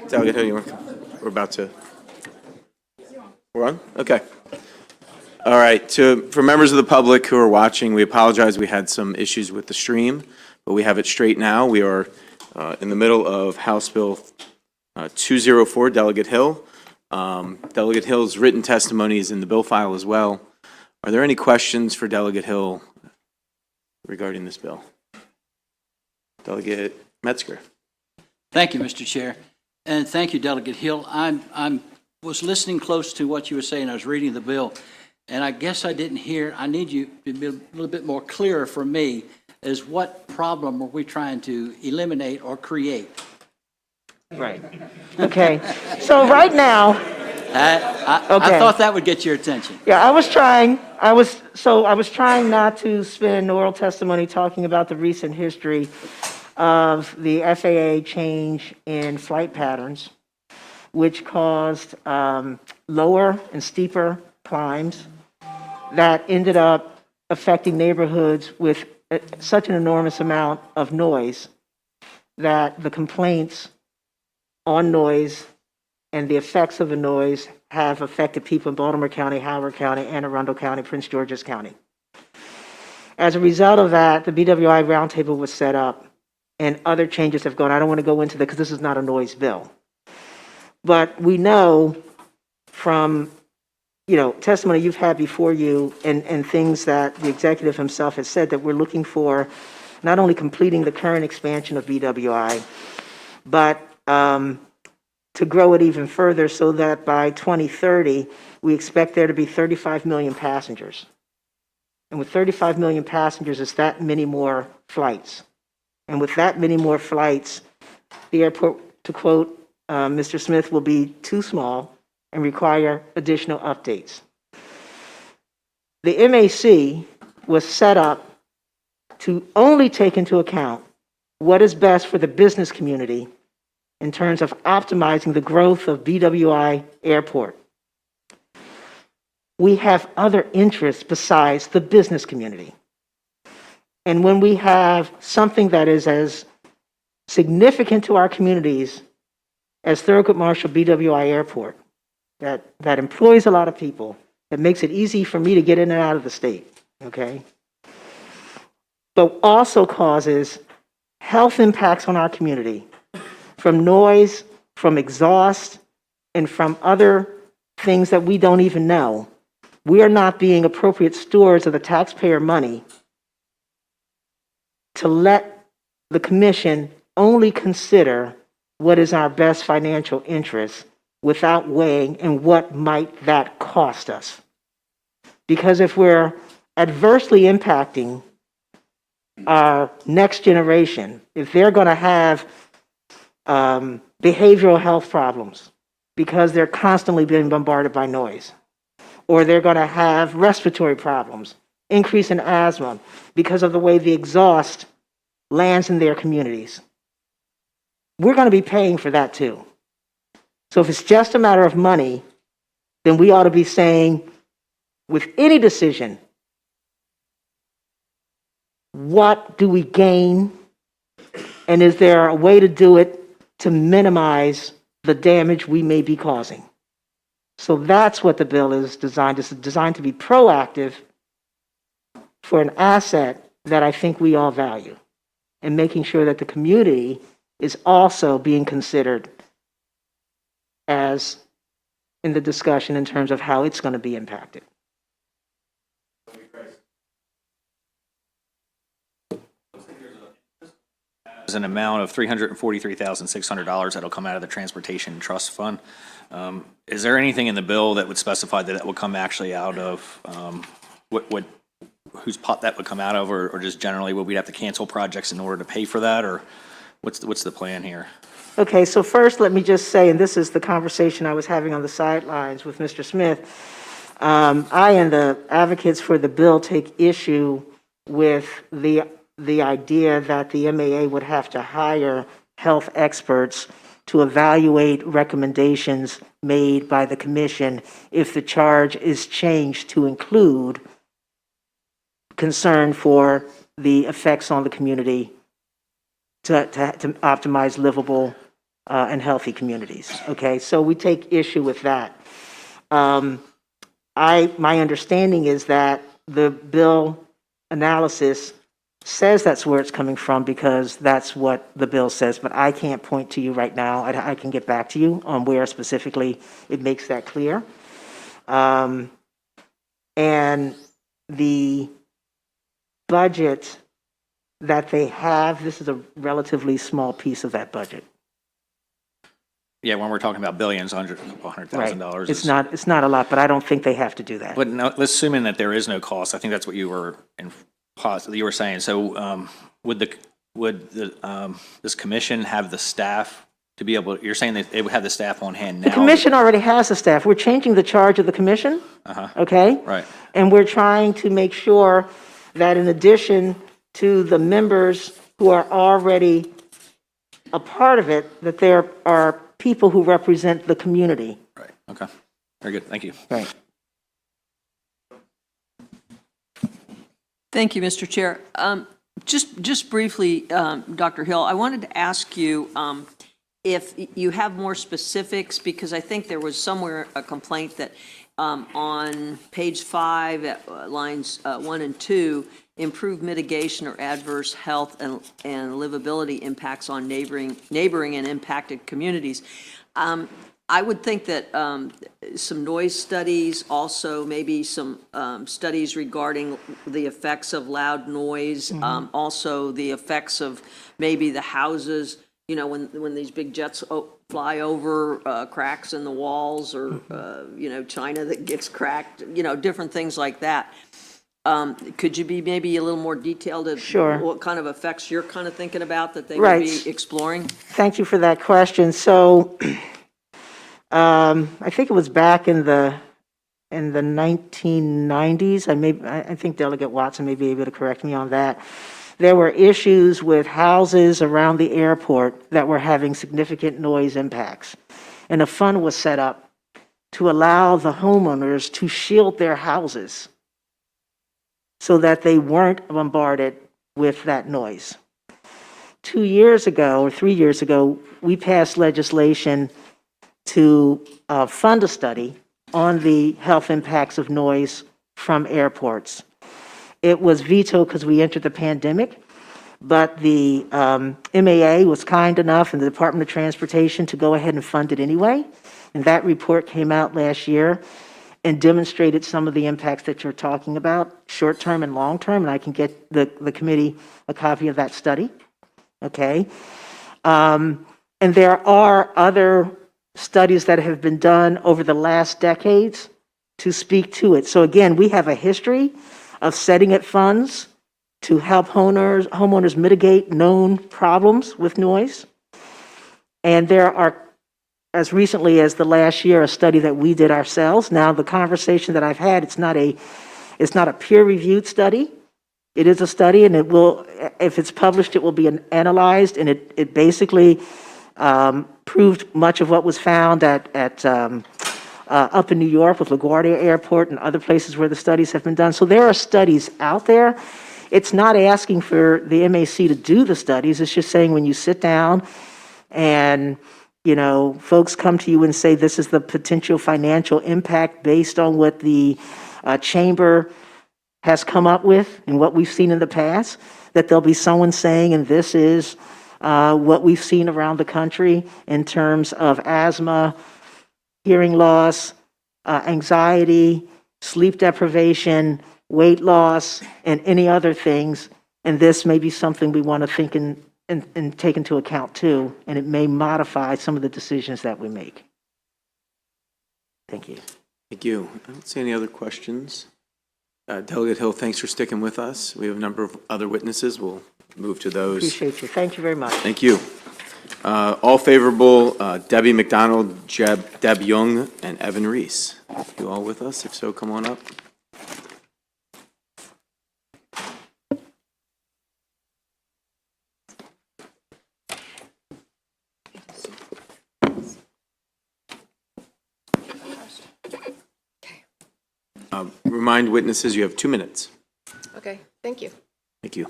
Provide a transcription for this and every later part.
Delegate Hill, we're about to. We're on? Okay. All right. For members of the public who are watching, we apologize. We had some issues with the stream, but we have it straight now. We are in the middle of House Bill 204, Delegate Hill. Delegate Hill's written testimony is in the bill file as well. Are there any questions for Delegate Hill regarding this bill? Delegate Metzger. Thank you, Mr. Chair. And thank you, Delegate Hill. I was listening close to what you were saying. I was reading the bill, and I guess I didn't hear. I need you to be a little bit more clearer for me as what problem are we trying to eliminate or create? Right. Okay. So right now. I thought that would get your attention. Yeah, I was trying not to spend oral testimony talking about the recent history of the FAA change in flight patterns, which caused lower and steeper climbs that ended up affecting neighborhoods with such an enormous amount of noise that the complaints on noise and the effects of the noise have affected people in Baltimore County, Howard County, Anne Arundel County, Prince George's County. As a result of that, the BWI roundtable was set up and other changes have gone. I don't want to go into that because this is not a noise bill. But we know from testimony you've had before you and things that the executive himself has said that we're looking for not only completing the current expansion of BWI, but to grow it even further so that by 2030, we expect there to be 35 million passengers. And with 35 million passengers, it's that many more flights. And with that many more flights, the airport, to quote Mr. Smith, will be too small and require additional updates. The MAC was set up to only take into account what is best for the business community in terms of optimizing the growth of BWI Airport. We have other interests besides the business community. And when we have something that is as significant to our communities as Thurgood Marshall BWI Airport, that employs a lot of people, that makes it easy for me to get in and out of the state, okay? But also causes health impacts on our community from noise, from exhaust, and from other things that we don't even know. We are not being appropriate stewards of the taxpayer money to let the commission only consider what is our best financial interest without weighing and what might that cost us. Because if we're adversely impacting our next generation, if they're going to have behavioral health problems because they're constantly being bombarded by noise, or they're going to have respiratory problems, increase in asthma because of the way the exhaust lands in their communities, we're going to be paying for that too. So if it's just a matter of money, then we ought to be saying, with any decision, what do we gain? And is there a way to do it to minimize the damage we may be causing? So that's what the bill is designed. It's designed to be proactive for an asset that I think we all value, and making sure that the community is also being considered as in the discussion in terms of how it's going to be impacted. There's an amount of $343,600 that'll come out of the Transportation Trust Fund. Is there anything in the bill that would specify that will come actually out of whose pot that would come out of, or just generally would we have to cancel projects in order to pay for that, or what's the plan here? Okay, so first let me just say, and this is the conversation I was having on the sidelines with Mr. Smith, I and the advocates for the bill take issue with the idea that the MAA would have to hire health experts to evaluate recommendations made by the commission if the charge is changed to include concern for the effects on the community to optimize livable and healthy communities. Okay, so we take issue with that. My understanding is that the bill analysis says that's where it's coming from because that's what the bill says, but I can't point to you right now. I can get back to you on where specifically it makes that clear. And the budget that they have, this is a relatively small piece of that budget. Yeah, when we're talking about billions, $100,000. It's not a lot, but I don't think they have to do that. But no, let's assuming that there is no cost. I think that's what you were saying. So would this commission have the staff to be able? You're saying that they would have the staff on hand now. The commission already has the staff. We're changing the charge of the commission. Okay. Right. And we're trying to make sure that in addition to the members who are already a part of it, that there are people who represent the community. Right. Okay. Very good. Thank you. Right. Thank you, Mr. Chair. Just briefly, Dr. Hill, I wanted to ask you if you have more specifics, because I think there was somewhere a complaint that on page 5, lines 1 and 2, improve mitigation or adverse health and livability impacts on neighboring and impacted communities. I would think that some noise studies, also maybe some studies regarding the effects of loud noise, also the effects of maybe the houses, you know, when these big jets fly over, cracks in the walls, or, you know, China that gets cracked, you know, different things like that. Could you be maybe a little more detailed at Sure. what kind of effects you're kind of thinking about that they would be exploring? Thank you for that question. So I think it was back in the 1990s. I think Delegate Watson may be able to correct me on that. There were issues with houses around the airport that were having significant noise impacts. And a fund was set up to allow the homeowners to shield their houses so that they weren't bombarded with that noise. 2 years ago, or 3 years ago, we passed legislation to fund a study on the health impacts of noise from airports. It was vetoed because we entered the pandemic, but the MAA was kind enough, and the Department of Transportation, to go ahead and fund it anyway. And that report came out last year and demonstrated some of the impacts that you're talking about, short-term and long-term, and I can get the committee a copy of that study, okay? And there are other studies that have been done over the last decades to speak to it. So again, we have a history of setting up funds to help homeowners mitigate known problems with noise. And there are, as recently as the last year, a study that we did ourselves. Now, the conversation that I've had, it's not a peer-reviewed study. It is a study, and it will, if it's published, it will be analyzed, and it basically proved much of what was found at up in New York with LaGuardia Airport and other places where the studies have been done. So there are studies out there. It's not asking for the MAC to do the studies. It's just saying when you sit down and, you know, folks come to you and say this is the potential financial impact based on what the chamber has come up with and what we've seen in the past, that there'll be someone saying, and this is what we've seen around the country in terms of asthma, hearing loss, anxiety, sleep deprivation, weight loss, and any other things. And this may be something we want to think and take into account too, and it may modify some of the decisions that we make. Thank you. Thank you. I don't see any other questions. Delegate Hill, thanks for sticking with us. We have a number of other witnesses. We'll move to those. Appreciate you. Thank you very much. Thank you. All favorable, Debbie McDonald, Deb Young, and Evan Reese. You all with us? If so, come on up. Remind witnesses you have 2 minutes. Okay, thank you. Thank you.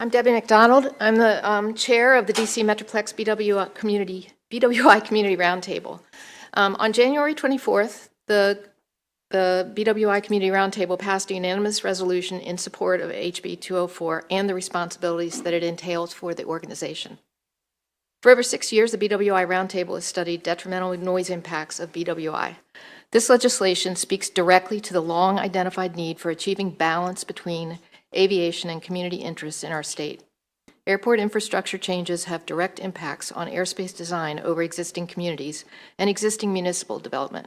I'm Debbie McDonald. I'm the chair of the DC Metroplex BWI Community Roundtable. On January 24th, the BWI Community Roundtable passed a unanimous resolution in support of HB 204 and the responsibilities that it entails for the organization. For over 6 years, the BWI Roundtable has studied detrimental noise impacts of BWI. This legislation speaks directly to the long-identified need for achieving balance between aviation and community interests in our state. Airport infrastructure changes have direct impacts on airspace design over existing communities and existing municipal development.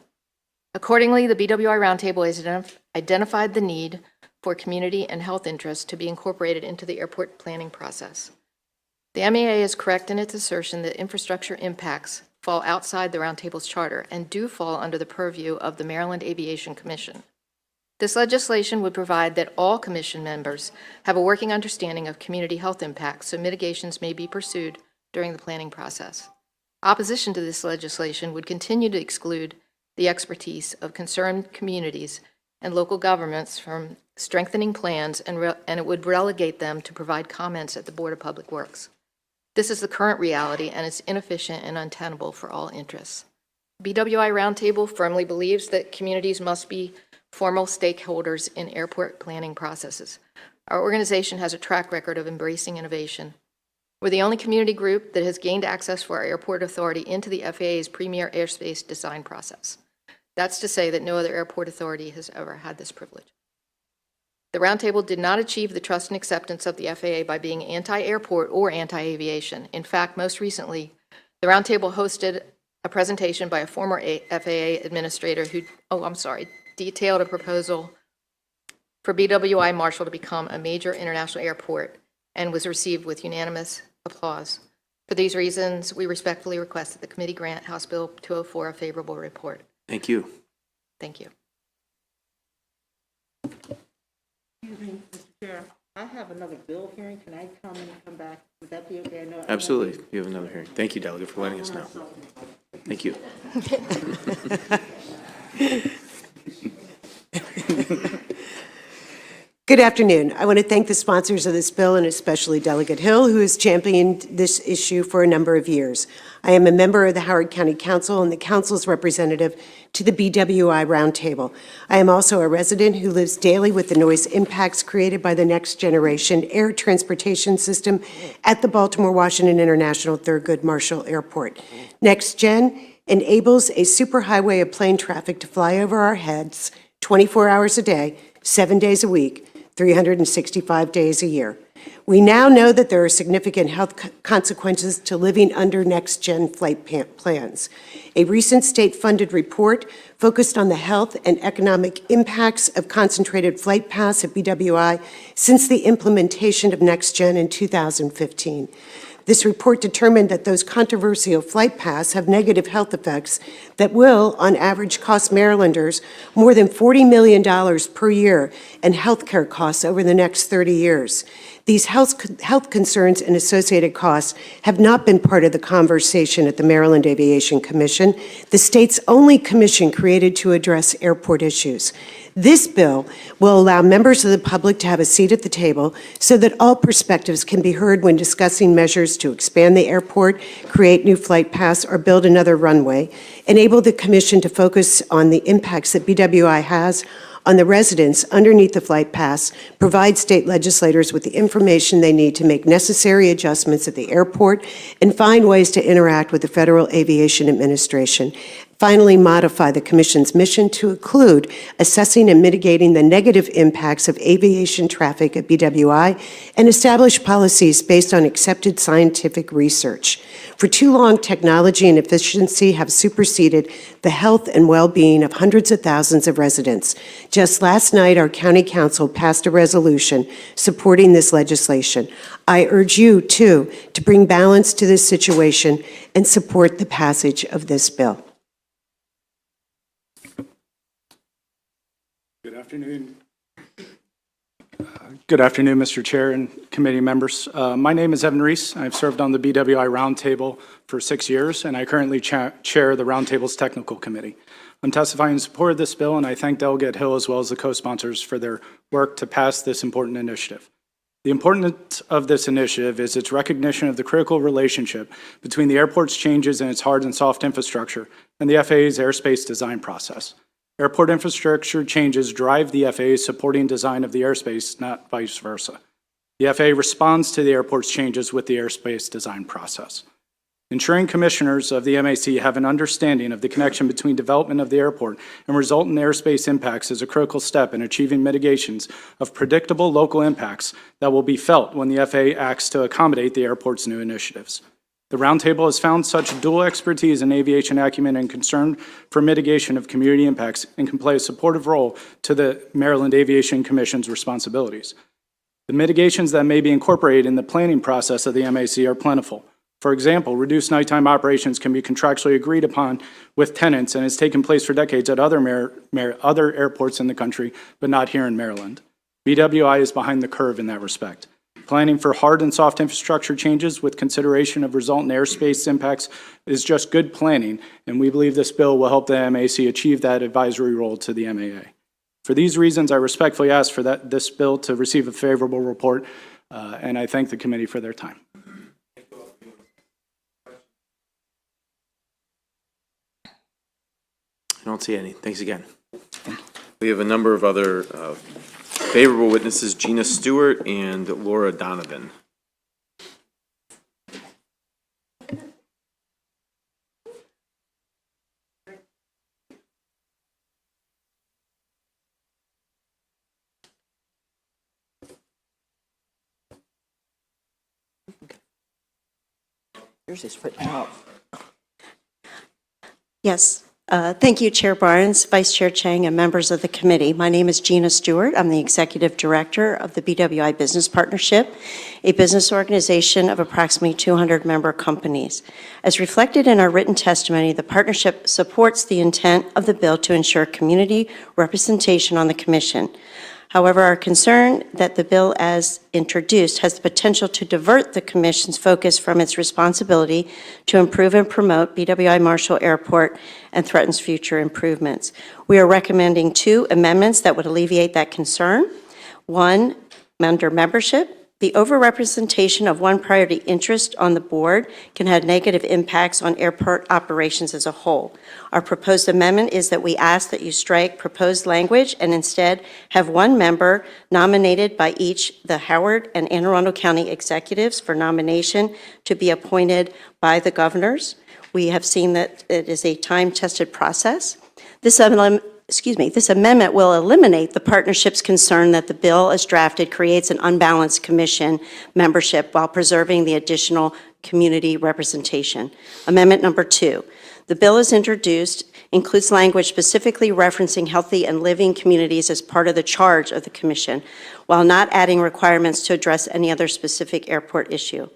Accordingly, the BWI Roundtable has identified the need for community and health interests to be incorporated into the airport planning process. The MAA is correct in its assertion that infrastructure impacts fall outside the Roundtable's charter and do fall under the purview of the Maryland Aviation Commission. This legislation would provide that all commission members have a working understanding of community health impacts so mitigations may be pursued during the planning process. Opposition to this legislation would continue to exclude the expertise of concerned communities and local governments from strengthening plans, and it would relegate them to provide comments at the Board of Public Works. This is the current reality, and it's inefficient and untenable for all interests. BWI Roundtable firmly believes that communities must be formal stakeholders in airport planning processes. Our organization has a track record of embracing innovation. We're the only community group that has gained access for our airport authority into the FAA's premier airspace design process. That's to say that no other airport authority has ever had this privilege. The Roundtable did not achieve the trust and acceptance of the FAA by being anti-airport or anti-aviation. In fact, most recently, the Roundtable hosted a presentation by a former FAA administrator who, detailed a proposal for BWI Marshall to become a major international airport and was received with unanimous applause. For these reasons, we respectfully request that the committee grant House Bill 204 a favorable report. Thank you. Thank you. Excuse me, Mr. Chair, I have another bill hearing. Can I come and come back? Would that be okay? Absolutely. You have another hearing. Thank you, Delegate, for letting us know. Thank you. Good afternoon. I want to thank the sponsors of this bill and especially Delegate Hill, who has championed this issue for a number of years. I am a member of the Howard County Council and the Council's representative to the BWI Roundtable. I am also a resident who lives daily with the noise impacts created by the next generation air transportation system at the Baltimore-Washington International Thurgood Marshall Airport. Next Gen enables a superhighway of plane traffic to fly over our heads 24 hours a day, 7 days a week, 365 days a year. We now know that there are significant health consequences to living under next-gen flight plans. A recent state-funded report focused on the health and economic impacts of concentrated flight paths at BWI since the implementation of next-gen in 2015. This report determined that those controversial flight paths have negative health effects that will, on average, cost Marylanders more than $40 million per year in health care costs over the next 30 years. These health concerns and associated costs have not been part of the conversation at the Maryland Aviation Commission, the state's only commission created to address airport issues. This bill will allow members of the public to have a seat at the table so that all perspectives can be heard when discussing measures to expand the airport, create new flight paths, or build another runway, enable the commission to focus on the impacts that BWI has on the residents underneath the flight paths, provide state legislators with the information they need to make necessary adjustments at the airport, and find ways to interact with the Federal Aviation Administration. Finally, modify the Commission's mission to include assessing and mitigating the negative impacts of aviation traffic at BWI and establish policies based on accepted scientific research. For too long, technology and efficiency have superseded the health and well-being of hundreds of thousands of residents. Just last night, our County Council passed a resolution supporting this legislation. I urge you, too, to bring balance to this situation and support the passage of this bill. Good afternoon. Good afternoon, Mr. Chair and committee members. My name is Evan Reese. I've served on the BWI Roundtable for 6 years, and I currently chair the Roundtable's Technical Committee. I'm testifying in support of this bill, and I thank Delegate Hill as well as the co-sponsors for their work to pass this important initiative. The importance of this initiative is its recognition of the critical relationship between the airport's changes in its hard and soft infrastructure and the FAA's airspace design process. Airport infrastructure changes drive the FAA's supporting design of the airspace, not vice versa. The FAA responds to the airport's changes with the airspace design process. Ensuring commissioners of the MAC have an understanding of the connection between development of the airport and resultant airspace impacts is a critical step in achieving mitigations of predictable local impacts that will be felt when the FAA acts to accommodate the airport's new initiatives. The Roundtable has found such dual expertise in aviation acumen and concern for mitigation of community impacts and can play a supportive role to the Maryland Aviation Commission's responsibilities. The mitigations that may be incorporated in the planning process of the MAC are plentiful. For example, reduced nighttime operations can be contractually agreed upon with tenants and has taken place for decades at other airports in the country, but not here in Maryland. BWI is behind the curve in that respect. Planning for hard and soft infrastructure changes with consideration of resultant airspace impacts is just good planning, and we believe this bill will help the MAC achieve that advisory role to the MAA. For these reasons, I respectfully ask for this bill to receive a favorable report, and I thank the committee for their time. I don't see any. Thanks again. We have a number of other favorable witnesses, Gina Stewart and Laura Donovan. Yours is written up. Yes. Thank you, Chair Barnes, Vice Chair Chang, and members of the committee. My name is Gina Stewart. I'm the Executive Director of the BWI Business Partnership, a business organization of approximately 200 member companies. As reflected in our written testimony, the partnership supports the intent of the bill to ensure community representation on the Commission. However, our concern that the bill as introduced has the potential to divert the Commission's focus from its responsibility to improve and promote BWI Marshall Airport and threatens future improvements. We are recommending 2 amendments that would alleviate that concern. One, under membership. The overrepresentation of one priority interest on the board can have negative impacts on airport operations as a whole. Our proposed amendment is that we ask that you strike proposed language and instead have one member nominated by each the Howard and Anne Arundel County executives for nomination to be appointed by the governors. We have seen that it is a time-tested process. This amendment will eliminate the partnership's concern that the bill as drafted creates an unbalanced commission membership while preserving the additional community representation. Amendment number 2. The bill as introduced includes language specifically referencing healthy and living communities as part of the charge of the commission, while not adding requirements to address any other specific airport issue.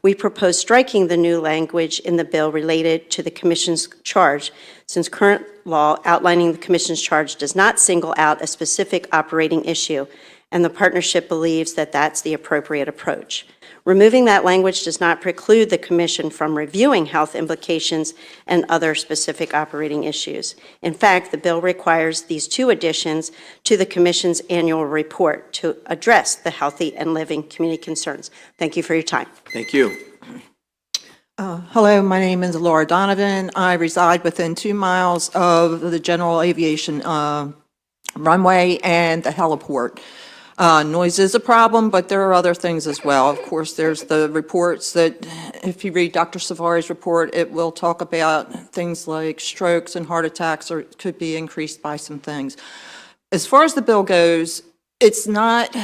We propose striking the new language in the bill related to the Commission's charge, since current law outlining the Commission's charge does not single out a specific operating issue, and the partnership believes that that's the appropriate approach. Removing that language does not preclude the Commission from reviewing health implications and other specific operating issues. In fact, the bill requires these 2 additions to the Commission's annual report to address the healthy and living community concerns. Thank you for your time. Thank you. Hello, my name is Laura Donovan. I reside within 2 miles of the general aviation runway and the heliport. Noise is a problem, but there are other things as well. Of course, there's the reports that, if you read Dr. Savari's report, it will talk about things like strokes and heart attacks, or it could be increased by some things. As far as the bill goes, it's not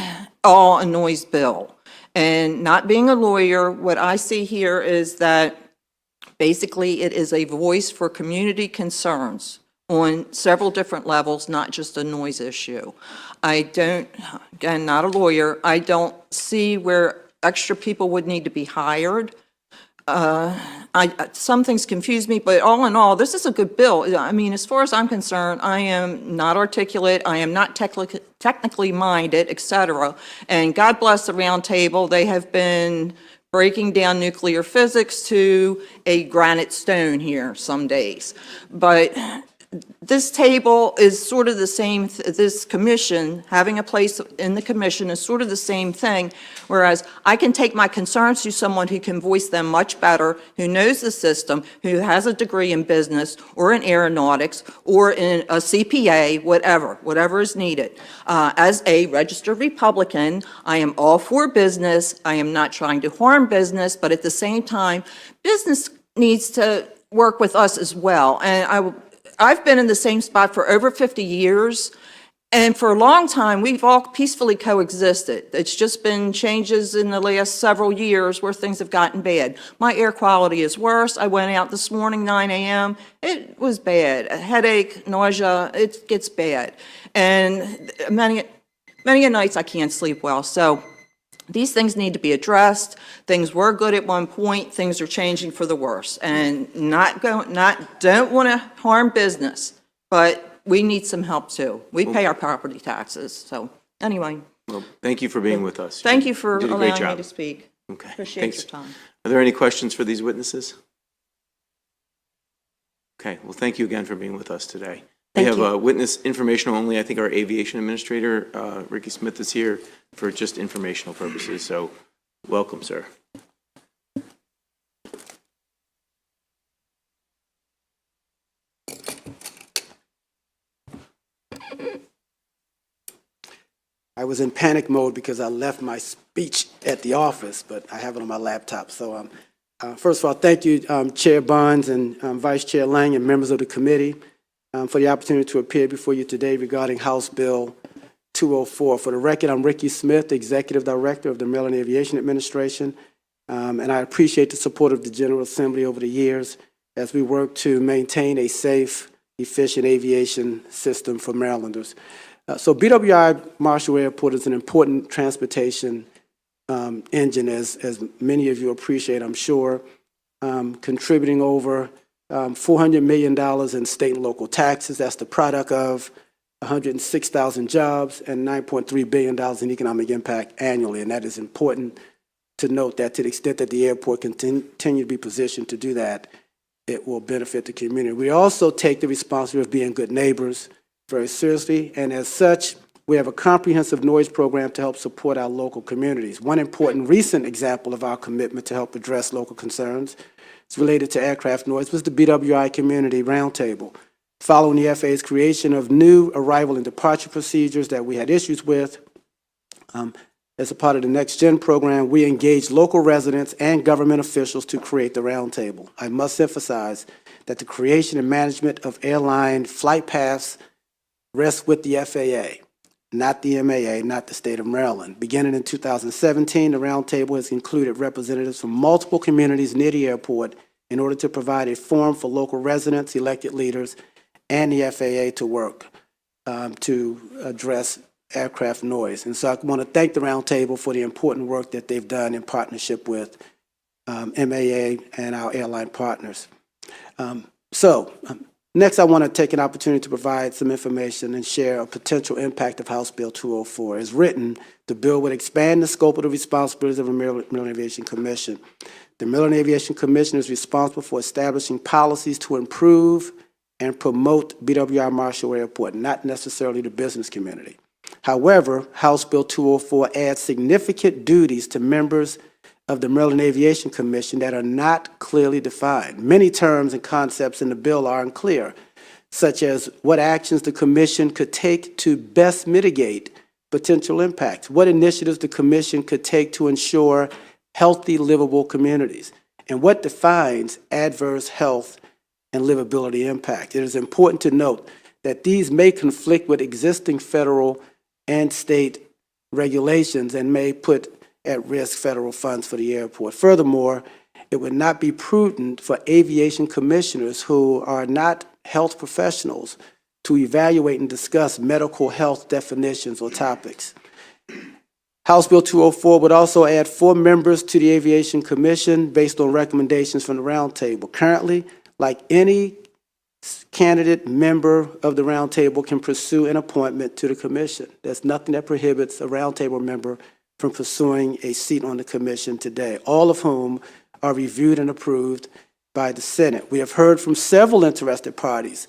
all a noise bill. And not being a lawyer, what I see here is that basically it is a voice for community concerns on several different levels, not just a noise issue. I don't, again, not a lawyer, I don't see where extra people would need to be hired. Some things confuse me, but all in all, this is a good bill. I mean, as far as I'm concerned, I am not articulate, I am not technically minded, et cetera. And God bless the round table, they have been breaking down nuclear physics to a granite stone here some days. But this table is sort of the same, this commission, having a place in the commission is sort of the same thing, whereas I can take my concerns to someone who can voice them much better, who knows the system, who has a degree in business or in aeronautics or in a CPA, whatever is needed. As a registered Republican, I am all for business. I am not trying to harm business, but at the same time, business needs to work with us as well. And I've been in the same spot for over 50 years, and for a long time, we've all peacefully coexisted. It's just been changes in the last several years where things have gotten bad. My air quality is worse. I went out this morning, 9 a.m. It was bad. A headache, nausea, it gets bad. And many nights I can't sleep well. So these things need to be addressed. Things were good at one point. Things are changing for the worse. And don't want to harm business, but we need some help too. We pay our property taxes. So anyway, Well, thank you for being with us. thank you for You did a great allowing me job. to speak. Okay, Appreciate thanks. your time. Are there any questions for these witnesses? Okay, well, thank you again for being with us today. We Thank have a witness informational only. I think our aviation administrator, Ricky Smith, is here for just informational purposes, so welcome, sir. I was in panic mode because I left my speech at the office, but I have it on my laptop. So first of all, thank you, Chair Barnes and Vice Chair Lang and members of the committee for the opportunity to appear before you today regarding House Bill 204. For the record, I'm Ricky Smith, Executive Director of the Maryland Aviation Administration, and I appreciate the support of the General Assembly over the years as we work to maintain a safe, efficient aviation system for Marylanders. So BWI Marshall Airport is an important transportation engine, as many of you appreciate, I'm sure, contributing over $400 million in state and local taxes. That's the product of 106,000 jobs and $9.3 billion in economic impact annually. And that is important to note that to the extent that the airport can continue to be positioned to do that, it will benefit the community. We also take the responsibility of being good neighbors very seriously, and as such, we have a comprehensive noise program to help support our local communities. One important recent example of our commitment to help address local concerns is related to aircraft noise was the BWI Community Roundtable. Following the FAA's creation of new arrival and departure procedures that we had issues with, as a part of the Next Gen program, we engaged local residents and government officials to create the roundtable. I must emphasize that the creation and management of airline flight paths rests with the FAA, not the MAA, not the state of Maryland. Beginning in 2017, the roundtable has included representatives from multiple communities near the airport in order to provide a forum for local residents, elected leaders, and the FAA to work to address aircraft noise. And so I want to thank the roundtable for the important work that they've done in partnership with MAA and our airline partners. Next, I want to take an opportunity to provide some information and share a potential impact of House Bill 204. As written, the bill would expand the scope of the responsibilities of the Maryland Aviation Commission. The Maryland Aviation Commission is responsible for establishing policies to improve and promote BWI Marshall Airport, not necessarily the business community. However, House Bill 204 adds significant duties to members of the Maryland Aviation Commission that are not clearly defined. Many terms and concepts in the bill are unclear, such as what actions the commission could take to best mitigate potential impacts, what initiatives the commission could take to ensure healthy, livable communities, and what defines adverse health and livability impact. It is important to note that these may conflict with existing federal and state regulations and may put at risk federal funds for the airport. Furthermore, it would not be prudent for aviation commissioners who are not health professionals to evaluate and discuss medical health definitions or topics. House Bill 204 would also add 4 members to the Aviation Commission based on recommendations from the roundtable. Currently, like any candidate member of the roundtable can pursue an appointment to the commission. There's nothing that prohibits a roundtable member from pursuing a seat on the commission today, all of whom are reviewed and approved by the Senate. We have heard from several interested parties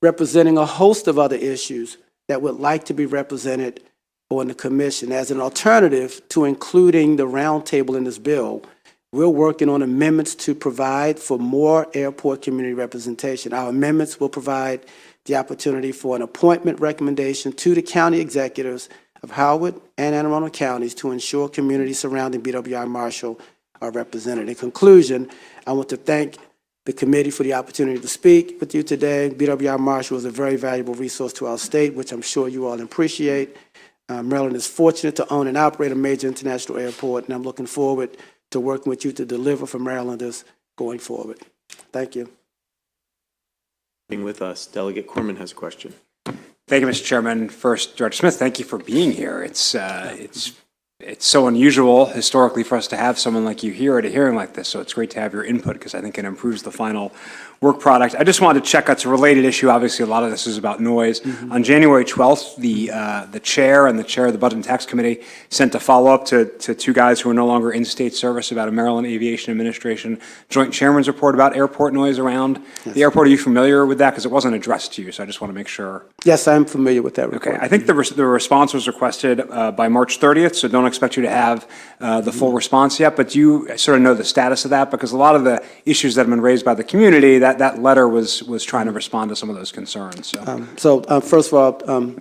representing a host of other issues that would like to be represented on the commission. As an alternative to including the roundtable in this bill, we're working on amendments to provide for more airport community representation. Our amendments will provide the opportunity for an appointment recommendation to the county executives of Howard and Anne Arundel counties to ensure communities surrounding BWI Marshall are represented. In conclusion, I want to thank the committee for the opportunity to speak with you today. BWI Marshall is a very valuable resource to our state, which I'm sure you all appreciate. Maryland is fortunate to own and operate a major international airport, and I'm looking forward to working with you to deliver for Marylanders going forward. Thank you. Being with us, Delegate Corman has a question. Thank you, Mr. Chairman. First, Director Smith, thank you for being here. It's so unusual historically for us to have someone like you here at a hearing like this, so it's great to have your input because I think it improves the final work product. I just wanted to check, it's a related issue. Obviously, a lot of this is about noise. On January 12th, the chair and the chair of the Budget and Tax Committee sent a follow-up to two guys who are no longer in state service about a Maryland Aviation Administration Joint Chairman's report about airport noise around the airport. Are you familiar with that? Because it wasn't addressed to you, so I just want to make sure. Yes, I'm familiar with that report. Okay, I think the response was requested by March 30th, so don't expect you to have the full response yet, but do you sort of know the status of that? Because a lot of the issues that have been raised by the community, that letter was trying to respond to some of those concerns. So first of all,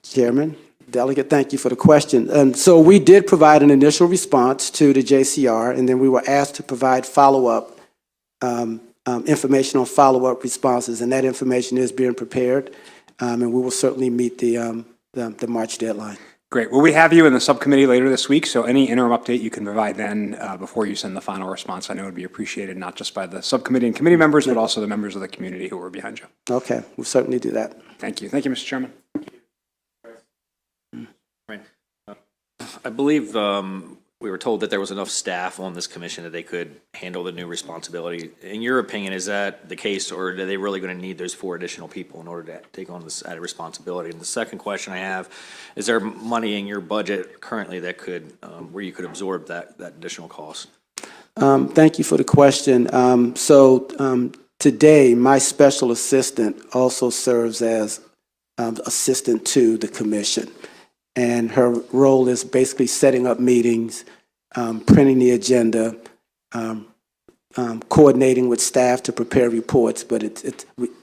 Chairman, Delegate, thank you for the question. And so we did provide an initial response to the JCR, and then we were asked to provide follow-up information on follow-up responses, and that information is being prepared, and we will certainly meet the March deadline. Great. Well, we have you in the subcommittee later this week, so any interim update you can provide then before you send the final response, I know would be appreciated, not just by the subcommittee and committee members, but also the members of the community who are behind you. Okay, we'll certainly do that. Thank you. Thank you, Mr. Chairman. Right. I believe we were told that there was enough staff on this commission that they could handle the new responsibility. In your opinion, is that the case, or are they really going to need those 4 additional people in order to take on this added responsibility? And the second question I have, is there money in your budget currently that could, where you could absorb that additional cost? Thank you for the question. Today, my special assistant also serves as assistant to the commission. And her role is basically setting up meetings, printing the agenda, coordinating with staff to prepare reports, but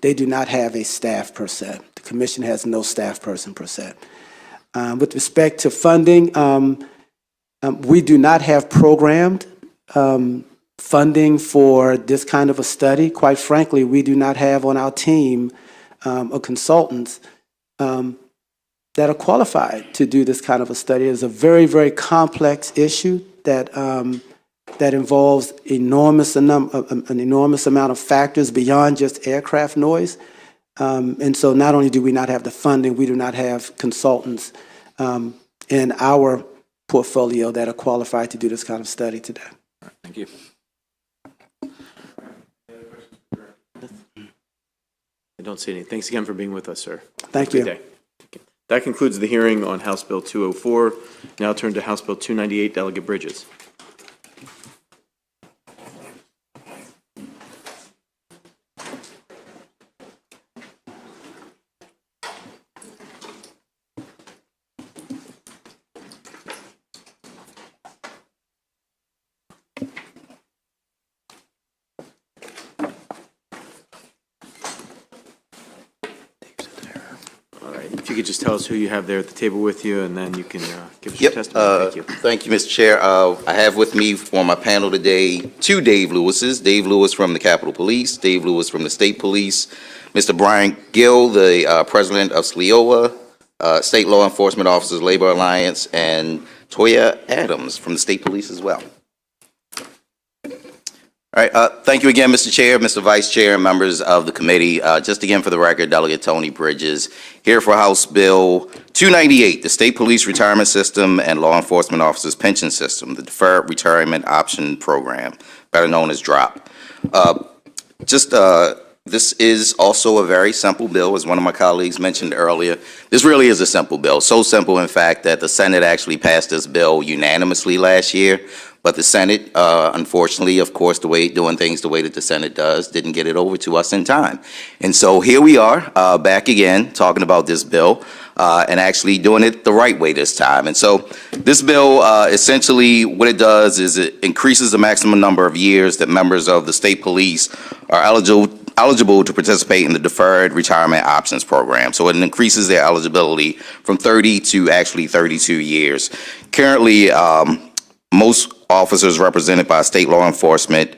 they do not have a staff per se. The commission has no staff person per se. With respect to funding, we do not have programmed funding for this kind of a study. Quite frankly, we do not have on our team of consultants that are qualified to do this kind of a study. It's a very, very complex issue that involves an enormous amount of factors beyond just aircraft noise. And so not only do we not have the funding, we do not have consultants in our portfolio that are qualified to do this kind of study today. All right, thank you. I don't see any. Thanks again for being with us, sir. Thank you. Good day. That concludes the hearing on House Bill 204. Now turn to House Bill 298, Delegate Bridges. If you could just tell us who you have there at the table with you, and then you can give us your testimony. Thank you. Thank you, Mr. Chair. I have with me for my panel today 2 Dave Lewises. Dave Lewis from the Capitol Police, Dave Lewis from the State Police, Mr. Brian Gill, the president of SLEOA, State Law Enforcement Officers Labor Alliance, and Toya Adams from the State Police as well. All right, thank you again, Mr. Chair, Mr. Vice Chair, and members of the committee. Just again for the record, Delegate Tony Bridges, here for House Bill 298, the State Police Retirement System and Law Enforcement Officers Pension System, the Deferred Retirement Option Program, better known as DROP. Just This is also a very simple bill, as one of my colleagues mentioned earlier. This really is a simple bill, so simple, in fact, that the Senate actually passed this bill unanimously last year, but the Senate, unfortunately, of course, doing things the way that the Senate does, didn't get it over to us in time. And so here we are, back again, talking about this bill, and actually doing it the right way this time. And so this bill, essentially, what it does is it increases the maximum number of years that members of the state police are eligible to participate in the Deferred Retirement Options Program. So it increases their eligibility from 30 to actually 32 years. Currently, most officers represented by state law enforcement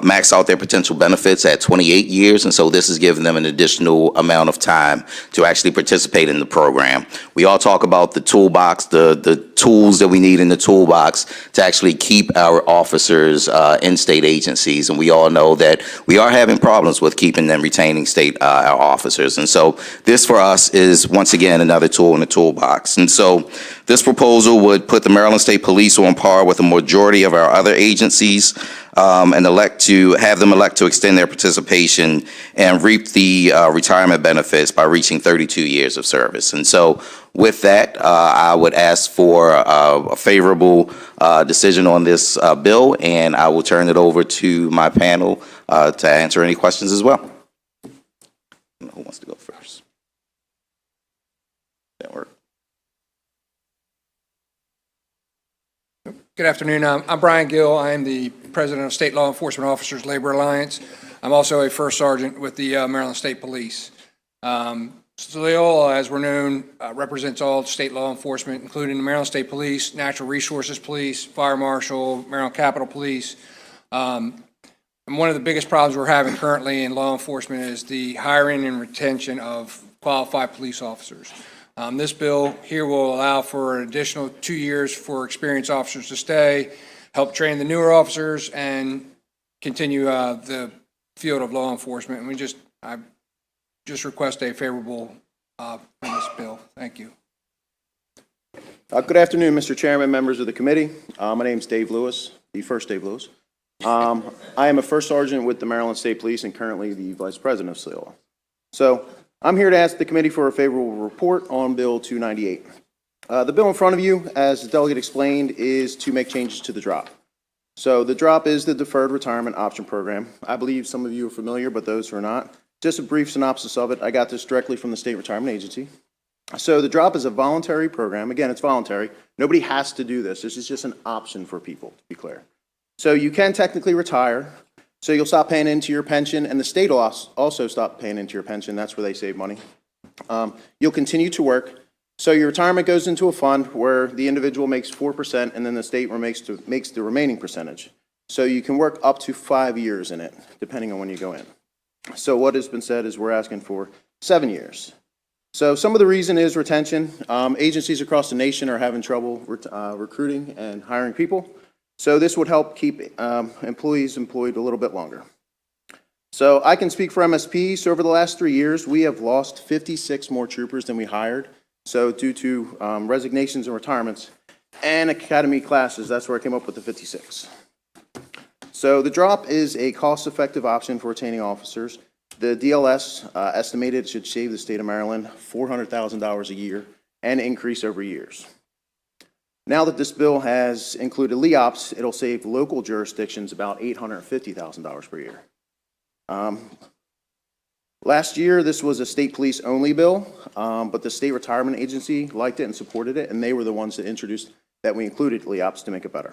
max out their potential benefits at 28 years, and so this is giving them an additional amount of time to actually participate in the program. We all talk about the toolbox, the tools that we need in the toolbox to actually keep our officers in state agencies, and we all know that we are having problems with keeping them retaining our officers, and so this for us is once again another tool in the toolbox. And so this proposal would put the Maryland State Police on par with the majority of our other agencies, and elect to extend their participation and reap the retirement benefits by reaching 32 years of service. And so with that, I would ask for a favorable decision on this bill, and I will turn it over to my panel to answer any questions as well. Who wants to go first? That work? Good afternoon. I'm Brian Gill. I am the president of State Law Enforcement Officers Labor Alliance. I'm also a first sergeant with the Maryland State Police. Loyola, as we're known, represents all state law enforcement, including the Maryland State Police, Natural Resources Police, Fire Marshal, Maryland Capitol Police. And one of the biggest problems we're having currently in law enforcement is the hiring and retention of qualified police officers. This bill here will allow for an additional 2 years for experienced officers to stay, help train the newer officers, and continue the field of law enforcement. And I just request a favorable on this bill. Thank you. Good afternoon, Mr. Chairman, members of the committee. My name is Dave Lewis, the first Dave Lewis. I am a first sergeant with the Maryland State Police and currently the vice president of SLEOA. So I'm here to ask the committee for a favorable report on Bill 298. The bill in front of you, as the delegate explained, is to make changes to the drop. So the drop is the Deferred Retirement Option Program. I believe some of you are familiar, but those who are not, just a brief synopsis of it. I got this directly from the State Retirement Agency. So the drop is a voluntary program. Again, it's voluntary. Nobody has to do this. This is just an option for people, to be clear. So you can technically retire. So you'll stop paying into your pension, and the state will also stop paying into your pension. That's where they save money. You'll continue to work. So your retirement goes into a fund where the individual makes 4%, and then the state makes the remaining percentage. So you can work up to 5 years in it, depending on when you go in. So what has been said is we're asking for 7 years. So some of the reason is retention. Agencies across the nation are having trouble recruiting and hiring people. So this would help keep employees employed a little bit longer. So I can speak for MSP. So over the last 3 years, we have lost 56 more troopers than we hired. So due to resignations and retirements and academy classes, that's where I came up with the 56. So the drop is a cost-effective option for retaining officers. The DLS estimated it should save the state of Maryland $400,000 a year and increase over years. Now that this bill has included LEOPS, it'll save local jurisdictions about $850,000 per year. Last year, this was a state police only bill, but the State Retirement Agency liked it and supported it, and they were the ones that introduced that we included LEOPS to make it better.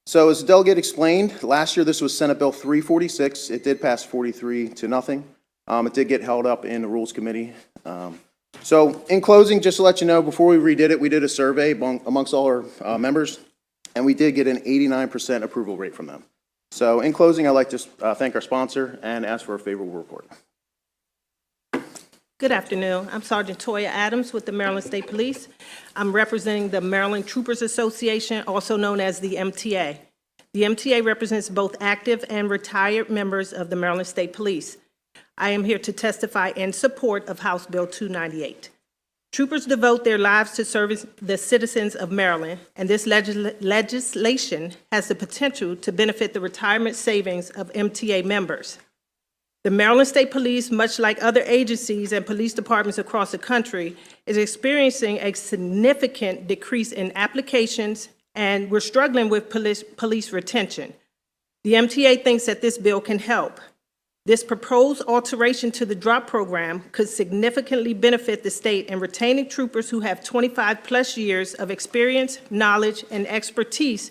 So as the delegate explained, last year this was Senate Bill 346. It did pass 43-0. It did get held up in the Rules Committee. So in closing, just to let you know, before we redid it, we did a survey amongst all our members, and we did get an 89% approval rate from them. So in closing, I'd like to thank our sponsor and ask for a favorable report. Good afternoon. I'm Sergeant Toya Adams with the Maryland State Police. I'm representing the Maryland Troopers Association, also known as the MTA. The MTA represents both active and retired members of the Maryland State Police. I am here to testify in support of House Bill 298. Troopers devote their lives to serving the citizens of Maryland, and this legislation has the potential to benefit the retirement savings of MTA members. The Maryland State Police, much like other agencies and police departments across the country, is experiencing a significant decrease in applications, and we're struggling with police retention. The MTA thinks that this bill can help. This proposed alteration to the DROP program could significantly benefit the state in retaining troopers who have 25-plus years of experience, knowledge, and expertise,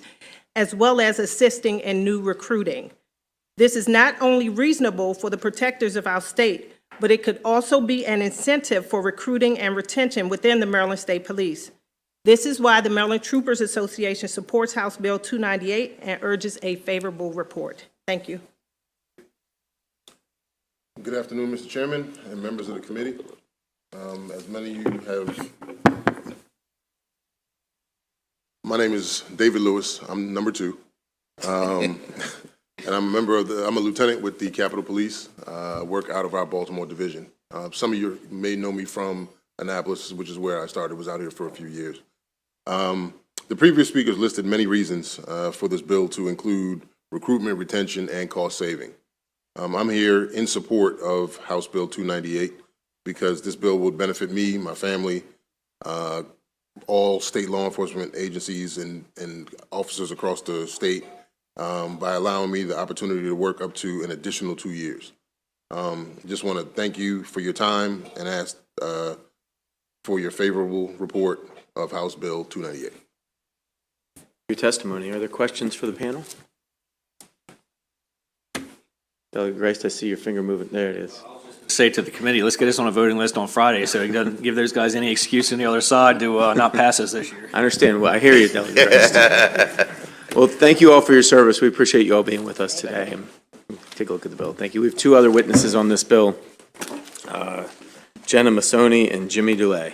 as well as assisting in new recruiting. This is not only reasonable for the protectors of our state, but it could also be an incentive for recruiting and retention within the Maryland State Police. This is why the Maryland Troopers Association supports House Bill 298 and urges a favorable report. Thank you. Good afternoon, Mr. Chairman and members of the committee. As many of you have, my name is David Lewis. I'm number 2. And I'm a lieutenant with the Capitol Police, work out of our Baltimore division. Some of you may know me from Annapolis, which is where I started, was out here for a few years. The previous speakers listed many reasons for this bill to include recruitment, retention, and cost saving. I'm here in support of House Bill 298 because this bill will benefit me, my family, all state law enforcement agencies and officers across the state by allowing me the opportunity to work up to an additional 2 years. Just want to thank you for your time and ask for your favorable report of House Bill 298. Your testimony. Are there questions for the panel? Delegate Grice, I see your finger moving. There it is. Say to the committee, let's get us on a voting list on Friday so it doesn't give those guys any excuse on the other side to not pass us this year. I understand. Well, I hear you, Delegate Grice. Well, thank you all for your service. We appreciate you all being with us today. And take a look at the bill. Thank you. We have 2 other witnesses on this bill, Jenna Masoni and Jimmy DeLay.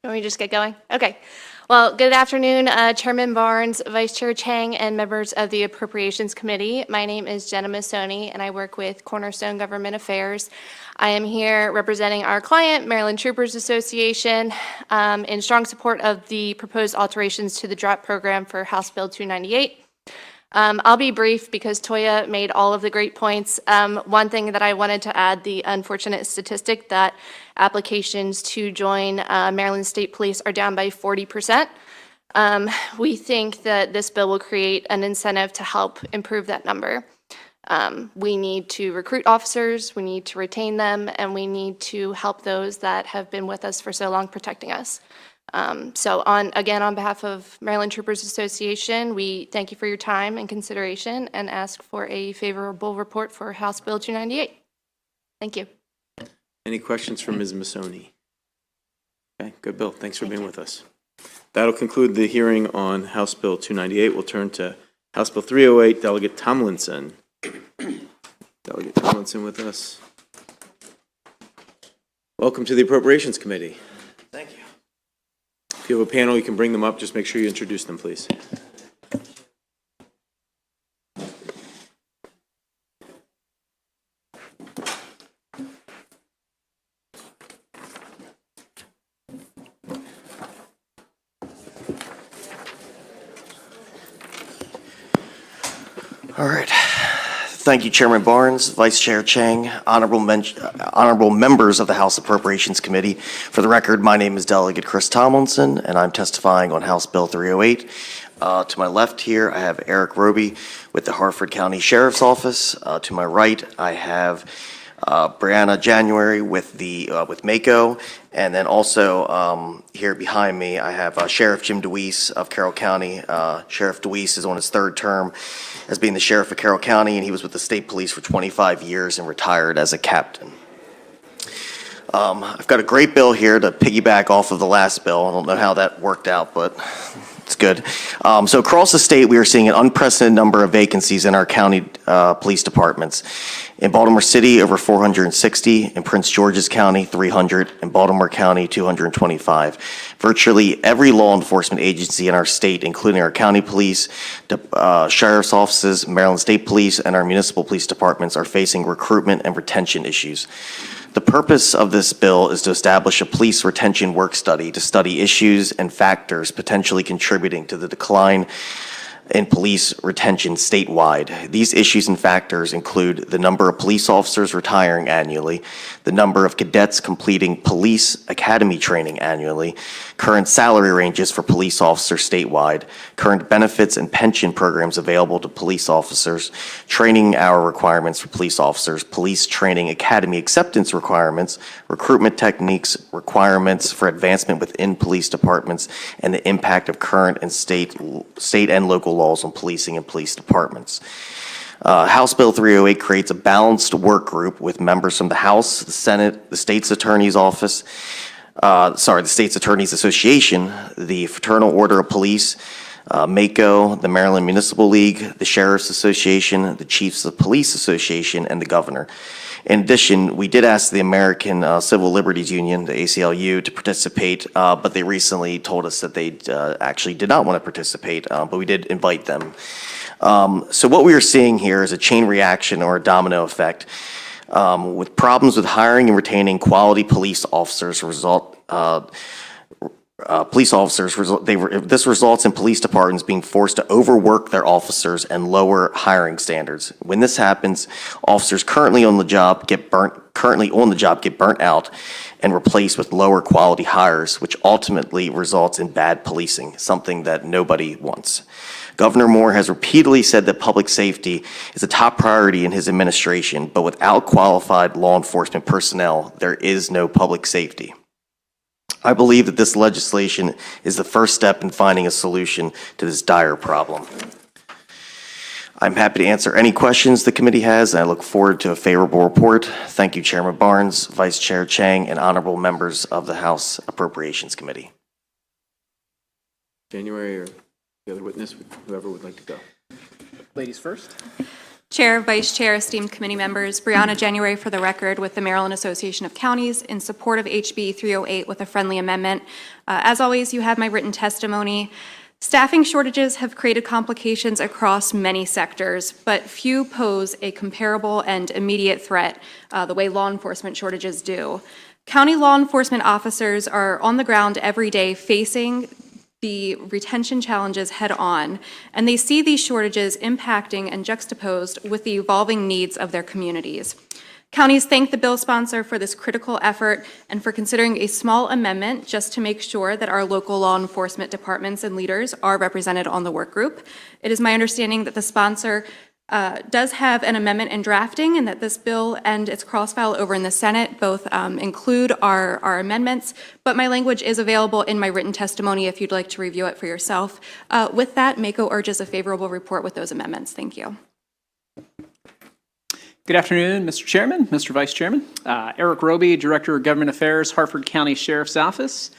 Can we just get going? Okay. Well, good afternoon, Chairman Barnes, Vice Chair Chang, and members of the Appropriations Committee. My name is Jenna Masoni, and I work with Cornerstone Government Affairs. I am here representing our client, Maryland Troopers Association, in strong support of the proposed alterations to the DROP program for House Bill 298. I'll be brief because Toya made all of the great points. One thing that I wanted to add, the unfortunate statistic that applications to join Maryland State Police are down by 40%. We think that this bill will create an incentive to help improve that number. We need to recruit officers, we need to retain them, and we need to help those that have been with us for so long protecting us. So on behalf of Maryland Troopers Association, we thank you for your time and consideration and ask for a favorable report for House Bill 298. Thank you. Any questions for Ms. Masoni? Okay, good, Bill. Thanks for being with us. That'll conclude the hearing on House Bill 298. We'll turn to House Bill 308, Delegate Tomlinson. Delegate Tomlinson with us. Welcome to the Appropriations Committee. Thank you. If you have a panel, you can bring them up. Just make sure you introduce them, please. All right. Thank you, Chairman Barnes, Vice Chair Chang, honorable members of the House Appropriations Committee. For the record, my name is Delegate Chris Tomlinson, and I'm testifying on House Bill 308. To my left here, I have Eric Roby with the Hartford County Sheriff's Office. To my right, I have Brianna January with MACO, and then also here behind me, I have Sheriff Jim DeWeese of Carroll County. Sheriff DeWeese is on his 3rd term as being the sheriff of Carroll County, and he was with the state police for 25 years and retired as a captain. I've got a great bill here to piggyback off of the last bill. I don't know how that worked out, but It's good. So across the state, we are seeing an unprecedented number of vacancies in our county police departments. In Baltimore City, over 460. In Prince George's County, 300. In Baltimore County, 225. Virtually every law enforcement agency in our state, including our county police, sheriff's offices, Maryland State Police, and our municipal police departments are facing recruitment and retention issues. The purpose of this bill is to establish a police retention work study to study issues and factors potentially contributing to the decline in police retention statewide. These issues and factors include the number of police officers retiring annually, the number of cadets completing police academy training annually, current salary ranges for police officers statewide, current benefits and pension programs available to police officers, training hour requirements for police officers, police training academy acceptance requirements, recruitment techniques, requirements for advancement within police departments, and the impact of current and state and local laws on policing and police departments. House Bill 308 creates a balanced work group with members from the House, the Senate, the State's Attorney's Office, the State's Attorneys Association, the Fraternal Order of Police, MACO, the Maryland Municipal League, the Sheriff's Association, the Chiefs of Police Association, and the Governor. In addition, we did ask the American Civil Liberties Union, the ACLU, to participate, but they recently told us that they actually did not want to participate, but we did invite them. So what we are seeing here is a chain reaction or a domino effect. With problems with hiring and retaining quality police officers this results in police departments being forced to overwork their officers and lower hiring standards. When this happens, officers currently on the job get burnt out and replaced with lower quality hires, which ultimately results in bad policing, something that nobody wants. Governor Moore has repeatedly said that public safety is a top priority in his administration, but without qualified law enforcement personnel, there is no public safety. I believe that this legislation is the first step in finding a solution to this dire problem. I'm happy to answer any questions the committee has, and I look forward to a favorable report. Thank you, Chairman Barnes, Vice Chair Chang, and honorable members of the House Appropriations Committee. January or the other witness, whoever would like to go. Ladies first. Chair, Vice Chair, esteemed committee members, Brianna January for the record with the Maryland Association of Counties in support of HB 308 with a friendly amendment. As always, you have my written testimony. Staffing shortages have created complications across many sectors, but few pose a comparable and immediate threat the way law enforcement shortages do. County law enforcement officers are on the ground every day facing the retention challenges head on, and they see these shortages impacting and juxtaposed with the evolving needs of their communities. Counties thank the bill sponsor for this critical effort and for considering a small amendment just to make sure that our local law enforcement departments and leaders are represented on the work group. It is my understanding that the sponsor does have an amendment in drafting and that this bill and its cross-file over in the Senate both include our amendments, but my language is available in my written testimony if you'd like to review it for yourself. With that, MACO urges a favorable report with those amendments. Thank you. Good afternoon, Mr. Chairman, Mr. Vice Chairman. Eric Roby, Director of Government Affairs, Harford County Sheriff's Office.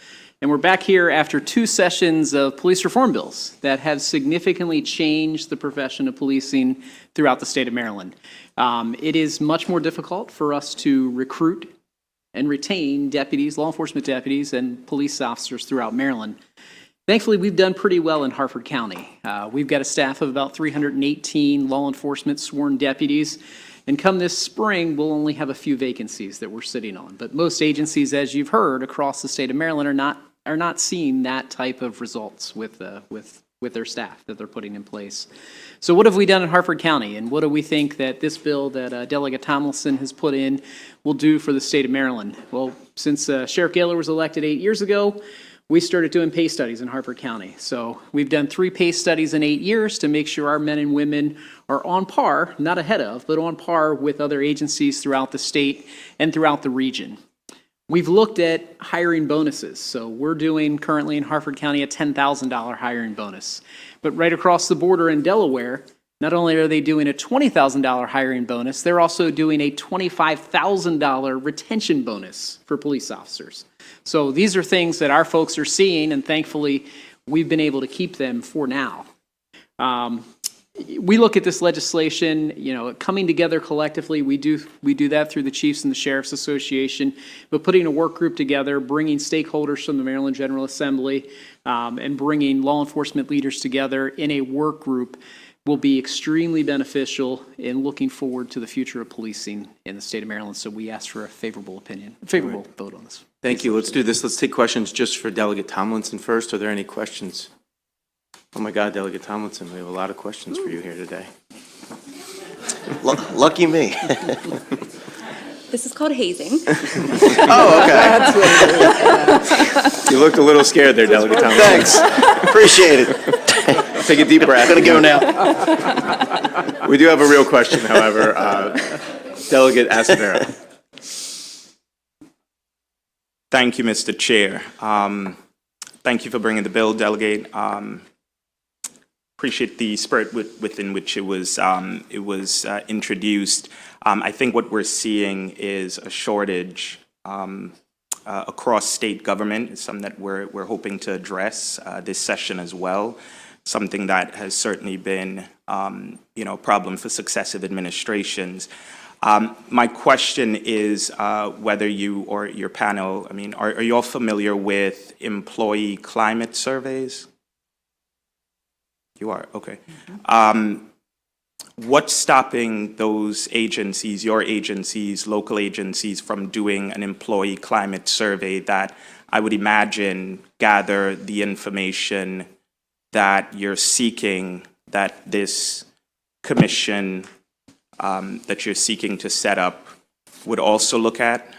And we're back here after 2 sessions of police reform bills that have significantly changed the profession of policing throughout the state of Maryland. It is much more difficult for us to recruit and retain deputies, law enforcement deputies, and police officers throughout Maryland. Thankfully, we've done pretty well in Harford County. We've got a staff of about 318 law enforcement sworn deputies. And come this spring, we'll only have a few vacancies that we're sitting on. But most agencies, as you've heard, across the state of Maryland are not seeing that type of results with their staff that they're putting in place. So what have we done in Harford County, and what do we think that this bill that Delegate Tomlinson has put in will do for the state of Maryland? Well, since Sheriff Gaylor was elected 8 years ago, we started doing pay studies in Harford County. So we've done 3 pay studies in 8 years to make sure our men and women are on par, not ahead of, but on par with other agencies throughout the state and throughout the region. We've looked at hiring bonuses. So we're doing currently in Harford County a $10,000 hiring bonus. But right across the border in Delaware, not only are they doing a $20,000 hiring bonus, they're also doing a $25,000 retention bonus for police officers. So these are things that our folks are seeing, and thankfully we've been able to keep them for now. We look at this legislation, coming together collectively. We do that through the Chiefs and the Sheriff's Association, but putting a work group together, bringing stakeholders from the Maryland General Assembly, and bringing law enforcement leaders together in a work group will be extremely beneficial in looking forward to the future of policing in the state of Maryland. So we ask for a favorable vote on this. Thank you. Let's do this. Let's take questions just for Delegate Tomlinson first. Are there any questions? Oh my God, Delegate Tomlinson, we have a lot of questions for you here today. Lucky me. This is called hazing. Oh, okay. You looked a little scared there, Delegate Tomlinson. Thanks. Appreciate it. Take a deep breath. I'm gonna go now. We do have a real question, however. Delegate Acevera. Thank you, Mr. Chair. Thank you for bringing the bill, Delegate. Appreciate the spirit within which it was introduced. I think what we're seeing is a shortage across state government. It's something that we're hoping to address this session as well. Something that has certainly been a problem for successive administrations. My question is whether you or your panel, are you all familiar with employee climate surveys? You are, okay. What's stopping those agencies, your agencies, local agencies, from doing an employee climate survey that I would imagine gather the information that you're seeking, that this commission that you're seeking to set up would also look at?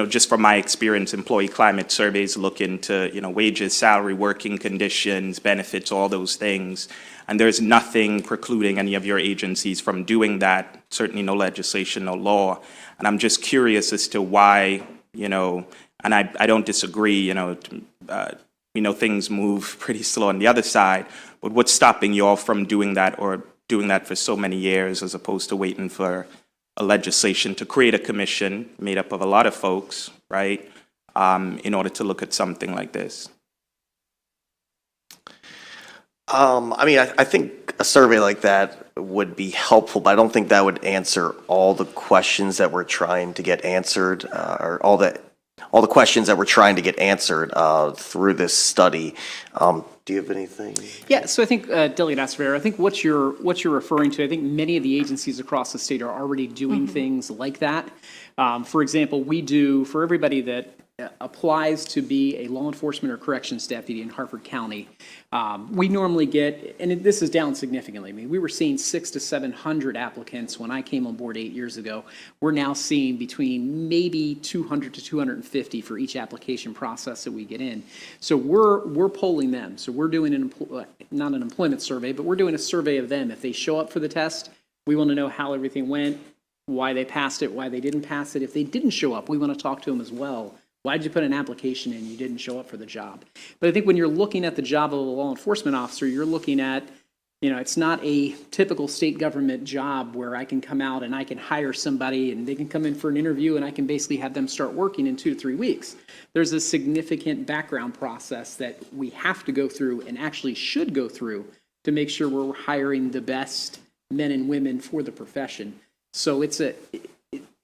Just from my experience, employee climate surveys look into, wages, salary, working conditions, benefits, all those things. And there's nothing precluding any of your agencies from doing that, certainly no legislation, no law. And I'm just curious as to why, and I don't disagree, we know things move pretty slow on the other side, but what's stopping you all from doing that, or doing that for so many years, as opposed to waiting for a legislation to create a commission made up of a lot of folks, right, in order to look at something like this? I think a survey like that would be helpful, but I don't think that would answer all the questions that we're trying to get answered, or all the questions that we're trying to get answered through this study. Do you have anything? Yeah, so I think, Delegate Acevera, I think what you're referring to, I think many of the agencies across the state are already doing things like that. For example, we do, for everybody that applies to be a law enforcement or corrections deputy in Harford County, we normally get, and this is down significantly, we were seeing 600 to 700 applicants when I came on board 8 years ago. We're now seeing between maybe 200 to 250 for each application process that we get in. So we're polling them. So we're doing not an employment survey, but we're doing a survey of them. If they show up for the test, we want to know how everything went, why they passed it, why they didn't pass it. If they didn't show up, we want to talk to them as well. Why did you put an application in? You didn't show up for the job. But I think when you're looking at the job of a law enforcement officer, you're looking at, it's not a typical state government job where I can come out and I can hire somebody and they can come in for an interview and I can basically have them start working in 2 to 3 weeks. There's a significant background process that we have to go through and actually should go through to make sure we're hiring the best men and women for the profession. So it's a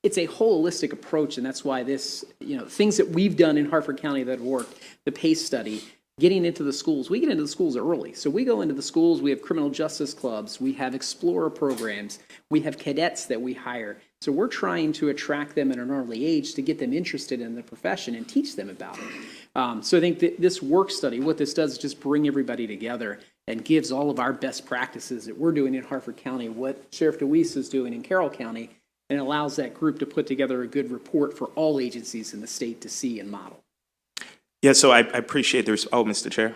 holistic approach, and that's why this, things that we've done in Harford County that have worked, the PACE study, getting into the schools. We get into the schools early. So we go into the schools, we have criminal justice clubs, we have explorer programs, we have cadets that we hire. So we're trying to attract them at an early age to get them interested in the profession and teach them about it. So I think that this work study, what this does is just bring everybody together and gives all of our best practices that we're doing in Harford County, what Sheriff DeWeese is doing in Carroll County, and allows that group to put together a good report for all agencies in the state to see and model. Yeah, so I appreciate the Mr. Chair.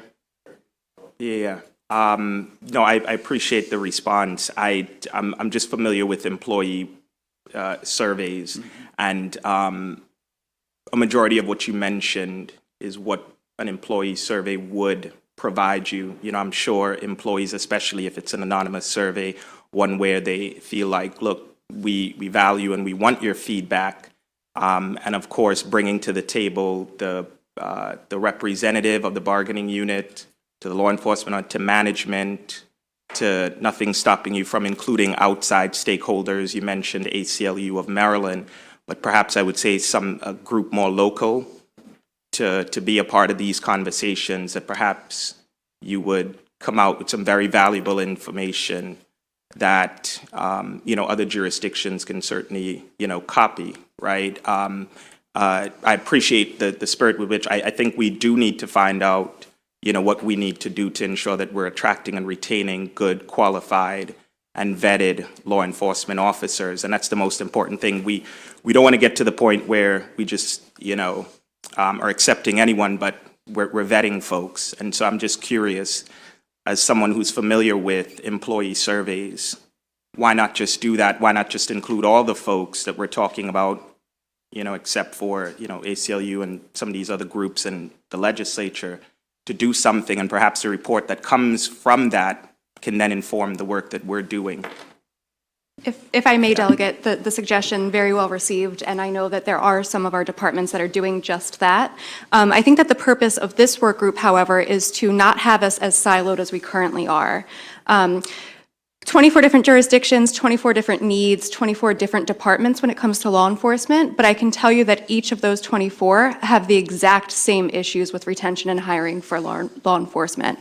Yeah. No, I appreciate the response. I'm just familiar with employee surveys, and a majority of what you mentioned is what an employee survey would provide you. I'm sure employees, especially if it's an anonymous survey, one where they feel like, look, we value and we want your feedback, and of course bringing to the table the the representative of the bargaining unit, to the law enforcement, to management, to nothing stopping you from including outside stakeholders. You mentioned ACLU of Maryland, but perhaps I would say a group more local to be a part of these conversations, that perhaps you would come out with some very valuable information that, other jurisdictions can certainly, copy, right? I appreciate the spirit with which I think we do need to find out, what we need to do to ensure that we're attracting and retaining good, qualified, and vetted law enforcement officers. And that's the most important thing. We don't want to get to the point where we just, are accepting anyone, but we're vetting folks. And so I'm just curious, as someone who's familiar with employee surveys, why not just do that? Why not just include all the folks that we're talking about, except for, ACLU and some of these other groups in the legislature, to do something, and perhaps a report that comes from that can then inform the work that we're doing. If I may, Delegate, the suggestion very well received, and I know that there are some of our departments that are doing just that. I think that the purpose of this work group, however, is to not have us as siloed as we currently are. 24 different jurisdictions, 24 different needs, 24 different departments when it comes to law enforcement, but I can tell you that each of those 24 have the exact same issues with retention and hiring for law enforcement.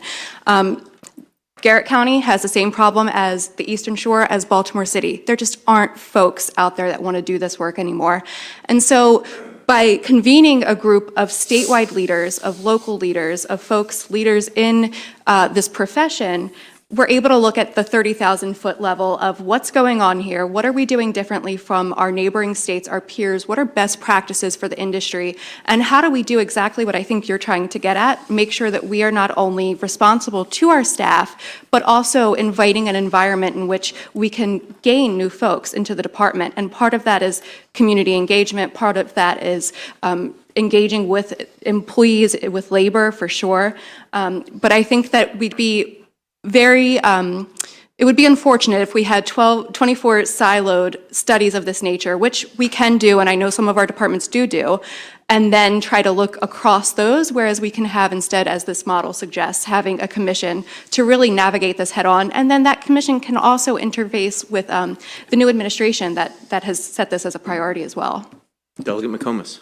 Garrett County has the same problem as the Eastern Shore, as Baltimore City. There just aren't folks out there that want to do this work anymore. And so by convening a group of statewide leaders, of local leaders, of folks, leaders in this profession, we're able to look at the 30,000-foot level of what's going on here, what are we doing differently from our neighboring states, our peers, what are best practices for the industry, and how do we do exactly what I think you're trying to get at, make sure that we are not only responsible to our staff, but also inviting an environment in which we can gain new folks into the department. And part of that is community engagement, part of that is engaging with employees, with labor, for sure. But I think that we'd be it would be unfortunate if we had 24 siloed studies of this nature, which we can do, and I know some of our departments do, and then try to look across those, whereas we can have instead, as this model suggests, having a commission to really navigate this head on, and then that commission can also interface with the new administration that has set this as a priority as well. Delegate McComas.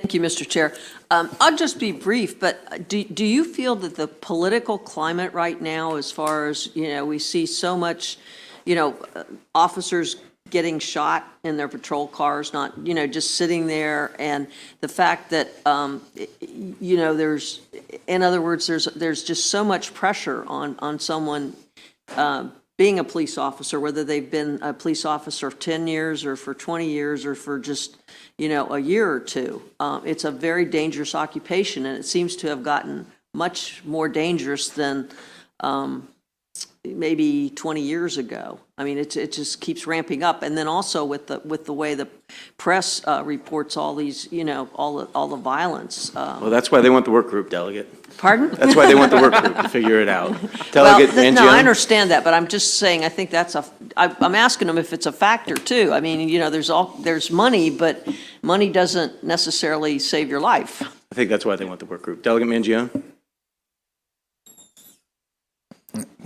Thank you, Mr. Chair. I'll just be brief, but do you feel that the political climate right now, as far as, we see so much, officers getting shot in their patrol cars, not, just sitting there, and the fact that, there's, in other words, there's just so much pressure on someone being a police officer, whether they've been a police officer 10 years or for 20 years or for just, a year or two. It's a very dangerous occupation, and it seems to have gotten much more dangerous than maybe 20 years ago. I mean, it just keeps ramping up, and then also with the way the press reports all these, all the violence. Well, that's why they want the work group, Delegate. Pardon? That's why they want the work group, to figure it out. Delegate Mangione? No, I understand that, but I'm just saying, I think I'm asking them if it's a factor too. I mean, there's money, but money doesn't necessarily save your life. I think that's why they want the work group. Delegate Mangione?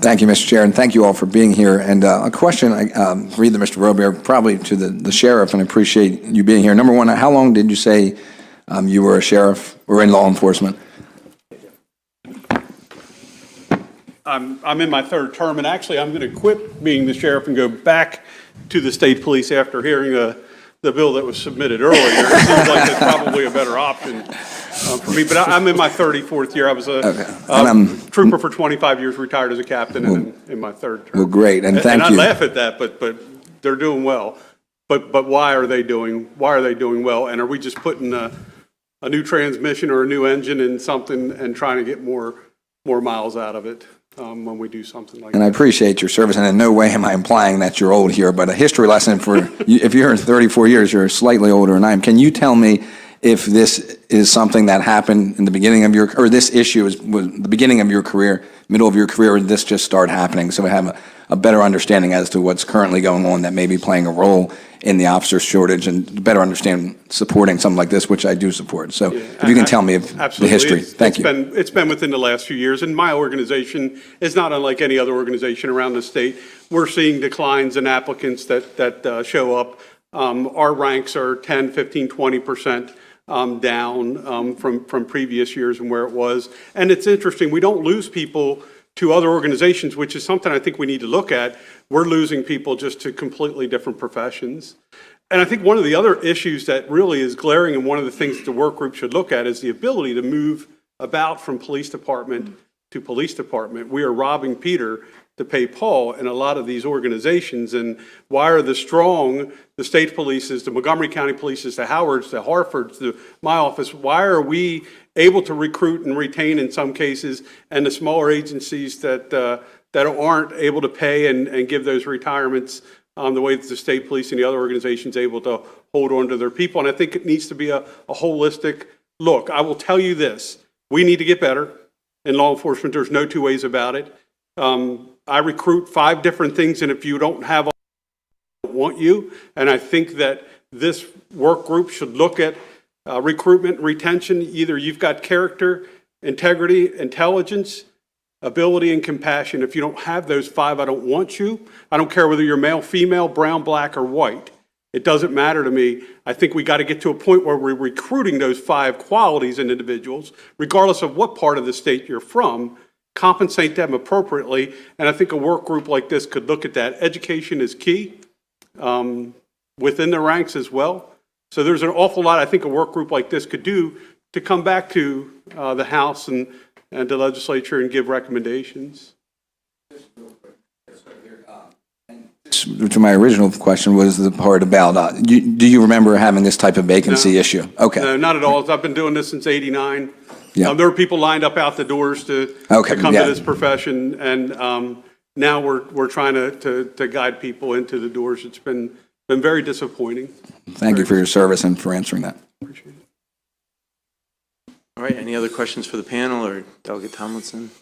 Thank you, Mr. Chair, and thank you all for being here. And a question, read to Mr. Robert, probably to the sheriff, and I appreciate you being here. Number one, how long did you say you were a sheriff or in law enforcement? I'm in my third term, and actually I'm going to quit being the sheriff and go back to the state police after hearing the bill that was submitted earlier. It seems like that's probably a better option for me, but I'm in my 34th year. I was a trooper for 25 years, retired as a captain, and in my third term. Well, great, and thank you. And I laugh at that, but they're doing well. But why are they doing well? And are we just putting a new transmission or a new engine in something and trying to get more miles out of it? When we do something like that. And I appreciate your service, and in no way am I implying that you're old here, but a history lesson for you, if you're in 34 years, you're slightly older than I am. Can you tell me if this is something that happened in the beginning of your, or this issue was the beginning of your career, middle of your career, or did this just start happening? So we have a better understanding as to what's currently going on that may be playing a role in the officer shortage, and better understand supporting something like this, which I do support. So if you can tell me of the history. Thank you. It's been within the last few years, and my organization is not unlike any other organization around the state. We're seeing declines in applicants that show up. Our ranks are 10, 15, 20% down from previous years and where it was. And it's interesting, we don't lose people to other organizations, which is something I think we need to look at. We're losing people just to completely different professions. And I think one of the other issues that really is glaring, and one of the things that the work group should look at, is the ability to move about from police department to police department. We are robbing Peter to pay Paul in a lot of these organizations. And why are the strong, the state polices, the Montgomery County polices, the Howards, the Harfords, my office, why are we able to recruit and retain in some cases, and the smaller agencies that aren't able to pay and give those retirements the way that the state police and the other organizations able to hold on to their people? And I think it needs to be a holistic look. I will tell you this, we need to get better in law enforcement. There's no two ways about it. I recruit 5 different things, and if you don't have all, I don't want you. And I think that this work group should look at recruitment, retention. Either you've got character, integrity, intelligence, ability, and compassion. If you don't have those 5, I don't want you. I don't care whether you're male, female, brown, black, or white. It doesn't matter to me. I think we got to get to a point where we're recruiting those 5 qualities in individuals, regardless of what part of the state you're from, compensate them appropriately. And I think a work group like this could look at that. Education is key within the ranks as well. So there's an awful lot I think a work group like this could do to come back to the House and the legislature and give recommendations. To my original question was the part about, do you remember having this type of vacancy issue? Okay. No, not at all. I've been doing this since '89. Yeah. There were people lined up out the doors to come to this profession, and now we're trying to guide people into the doors. It's been very disappointing. Thank you for your service and for answering that. Appreciate it. All right, any other questions for the panel or Delegate Tomlinson?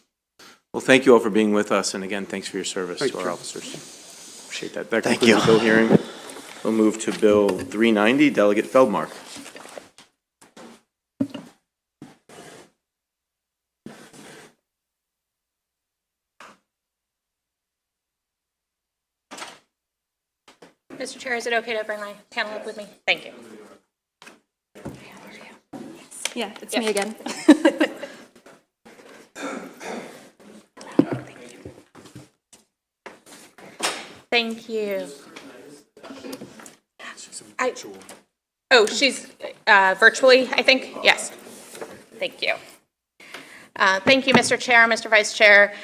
Well, thank you all for being with us, and again, thanks for your service to our officers. Appreciate that. That concludes the bill hearing. We'll move to Bill 390, Delegate Feldmark. Mr. Chair, is it okay to bring my panel up with me? Thank you. Yeah, it's me again. Thank you. She's virtually, I think? Yes. Thank you. Thank you, Mr. Chair, Mr. Vice Chair,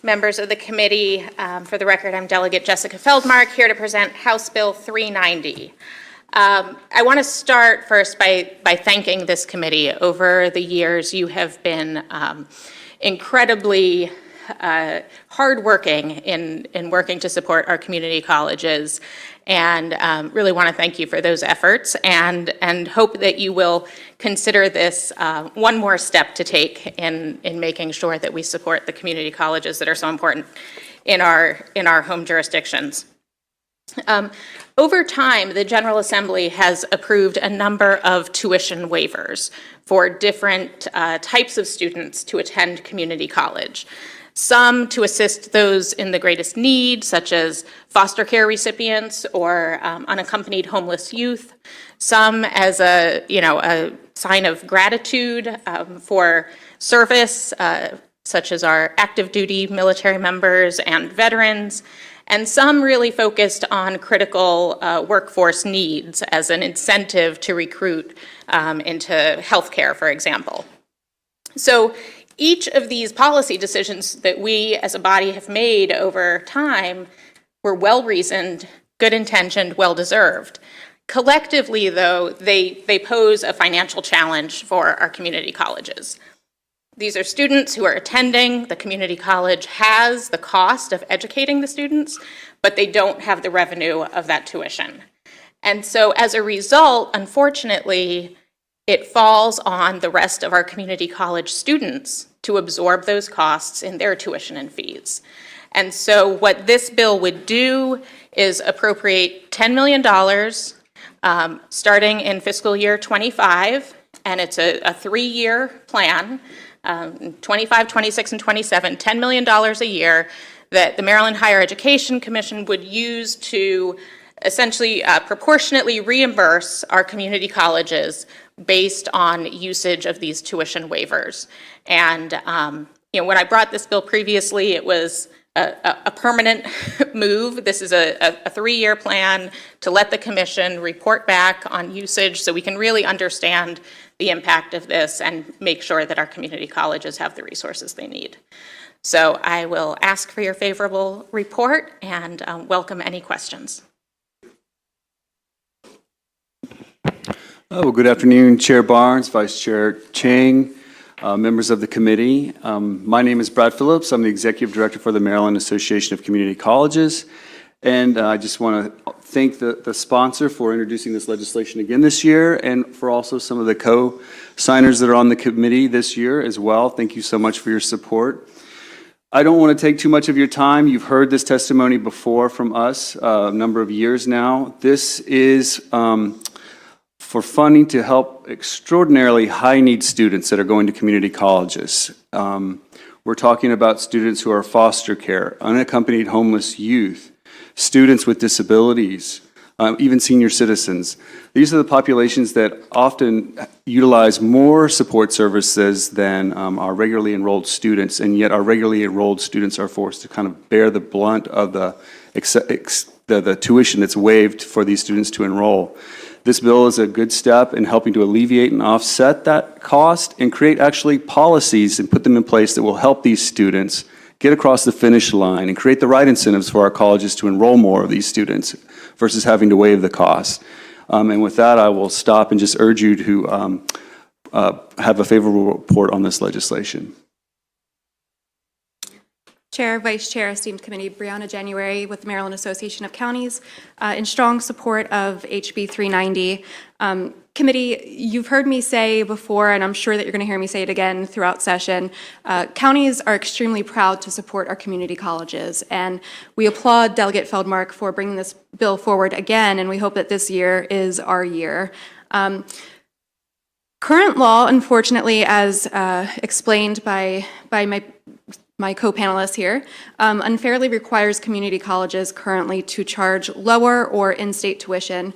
members of the committee. For the record, I'm Delegate Jessica Feldmark, here to present House Bill 390. I want to start first by thanking this committee. Over the years, you have been incredibly hardworking in working to support our community colleges, and really want to thank you for those efforts, and hope that you will consider this one more step to take in making sure that we support the community colleges that are so important in our home jurisdictions. Over time, the General Assembly has approved a number of tuition waivers for different types of students to attend community college. Some to assist those in the greatest need, such as foster care recipients or unaccompanied homeless youth. Some as a sign of gratitude for service, such as our active duty military members and veterans. And some really focused on critical workforce needs as an incentive to recruit into healthcare, for example. So each of these policy decisions that we as a body have made over time were well-reasoned, good-intentioned, well-deserved. Collectively, though, they pose a financial challenge for our community colleges. These are students who are attending. The community college has the cost of educating the students, but they don't have the revenue of that tuition. And so as a result, unfortunately, it falls on the rest of our community college students to absorb those costs in their tuition and fees. And so what this bill would do is appropriate $10 million starting in fiscal year '25, and it's a 3-year plan, 25, 26, and 27, $10 million a year that the Maryland Higher Education Commission would use to essentially proportionately reimburse our community colleges based on usage of these tuition waivers. And when I brought this bill previously, it was a permanent move. This is a 3-year plan to let the commission report back on usage so we can really understand the impact of this and make sure that our community colleges have the resources they need. So I will ask for your favorable report and welcome any questions. Well, good afternoon, Chair Barnes, Vice Chair Chang, members of the committee. My name is Brad Phillips. I'm the Executive Director for the Maryland Association of Community Colleges. And I just want to thank the sponsor for introducing this legislation again this year, and for also some of the co-signers that are on the committee this year as well. Thank you so much for your support. I don't want to take too much of your time. You've heard this testimony before from us a number of years now. This is for funding to help extraordinarily high-need students that are going to community colleges. We're talking about students who are foster care, unaccompanied homeless youth, students with disabilities, even senior citizens. These are the populations that often utilize more support services than our regularly enrolled students, and yet our regularly enrolled students are forced to kind of bear the blunt of the tuition that's waived for these students to enroll. This bill is a good step in helping to alleviate and offset that cost and create actually policies and put them in place that will help these students get across the finish line and create the right incentives for our colleges to enroll more of these students versus having to waive the cost. And with that, I will stop and just urge you to have a favorable report on this legislation. Chair, Vice Chair, esteemed committee, Brianna January with the Maryland Association of Counties, in strong support of HB 390. Committee, you've heard me say before, and I'm sure that you're going to hear me say it again throughout session, counties are extremely proud to support our community colleges, and we applaud Delegate Feldmark for bringing this bill forward again, and we hope that this year is our year. Current law, unfortunately, as explained by my co-panelists here, unfairly requires community colleges currently to charge lower or in-state tuition,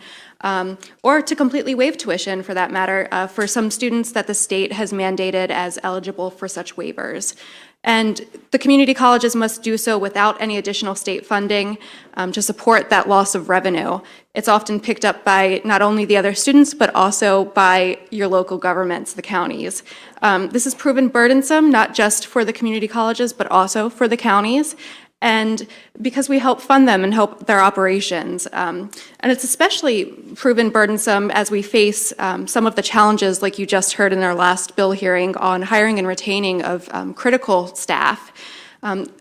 or to completely waive tuition, for that matter, for some students that the state has mandated as eligible for such waivers. And the community colleges must do so without any additional state funding to support that loss of revenue. It's often picked up by not only the other students, but also by your local governments, the counties. This has proven burdensome, not just for the community colleges, but also for the counties. And because we help fund them and help their operations. And it's especially proven burdensome as we face some of the challenges, like you just heard in our last bill hearing, on hiring and retaining of critical staff.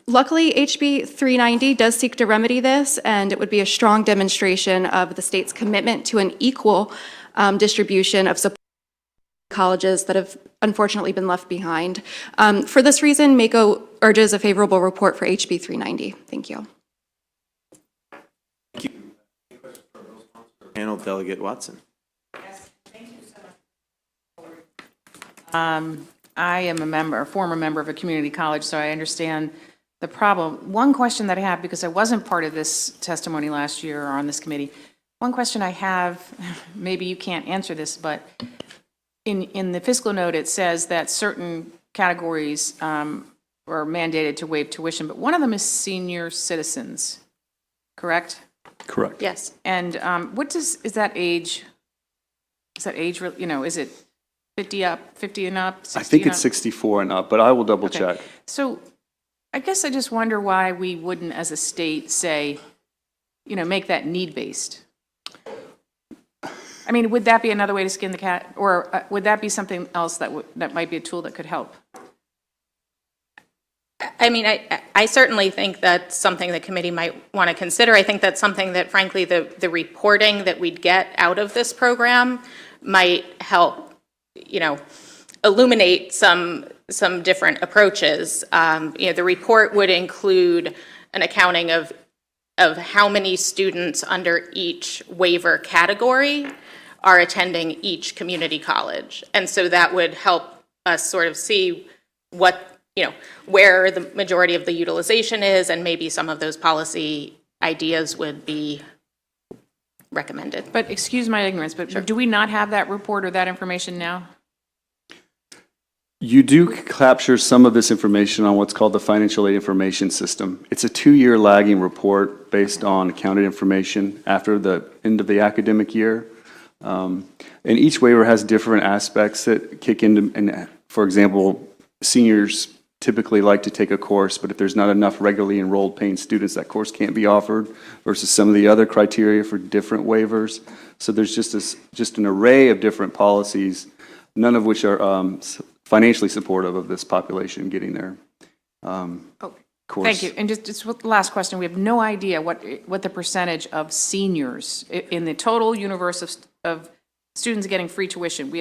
Luckily, HB 390 does seek to remedy this, and it would be a strong demonstration of the state's commitment to an equal distribution of support colleges that have unfortunately been left behind. For this reason, MACO urges a favorable report for HB 390. Thank you. Thank you. Panel Delegate Watson. Yes, thank you so much. I am a former member of a community college, so I understand the problem. One question that I have, because I wasn't part of this testimony last year or on this committee, one question I have, maybe you can't answer this, but in the fiscal note, it says that certain categories are mandated to waive tuition, but one of them is senior citizens, correct? Correct. Yes. And is that age, is it 50 and up, 60 I think and it's up? 64 and up, but I will double Okay. check. So I guess I just wonder why we wouldn't, as a state, say, make that need-based. I mean, would that be another way to skin the cat, or would that be something else that might be a tool that could help? I mean, I certainly think that's something the committee might want to consider. I think that's something that, frankly, the reporting that we'd get out of this program might help illuminate some different approaches. The report would include an accounting of how many students under each waiver category are attending each community college. And so that would help us sort of see where the majority of the utilization is, and maybe some of those policy ideas would be recommended. But excuse my ignorance, but do we not have that report or that information now? You do capture some of this information on what's called the Financial Aid Information System. It's a 2-year lagging report based on accounted information after the end of the academic year. And each waiver has different aspects that kick into, and for example, seniors typically like to take a course, but if there's not enough regularly enrolled paying students, that course can't be offered versus some of the other criteria for different waivers. So there's just an array of different policies, none of which are financially supportive of this population getting their course. Thank you. And just the last question, we have no idea what the percentage of seniors in the total universe of students getting free tuition.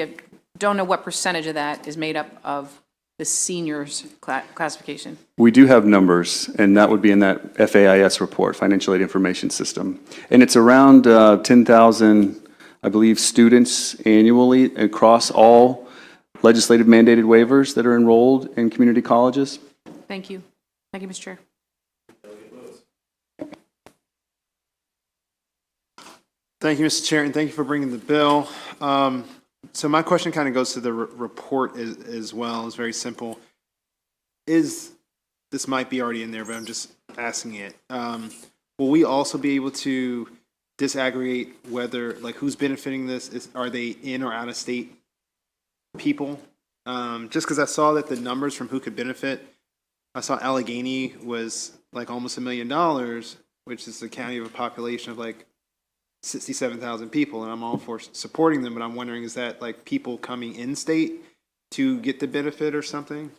Don't know what percentage of that is made up of the seniors classification. We do have numbers, and that would be in that FAIS report, Financial Aid Information System. And it's around 10,000, I believe, students annually across all legislative mandated waivers that are enrolled in community colleges. Thank you. Thank you, Mr. Chair. Thank you, Mr. Chair, and thank you for bringing the bill. So my question kind of goes to the report as well. It's very simple. This might be already in there, but I'm just asking it. Will we also be able to disaggregate whether, who's benefiting this? Are they in or out of state people? Just because I saw that the numbers from who could benefit, I saw Allegheny was almost $1 million, which is the county of a population of 67,000 people, and I'm all for supporting them, but I'm wondering, is that people coming in state to get the benefit or something?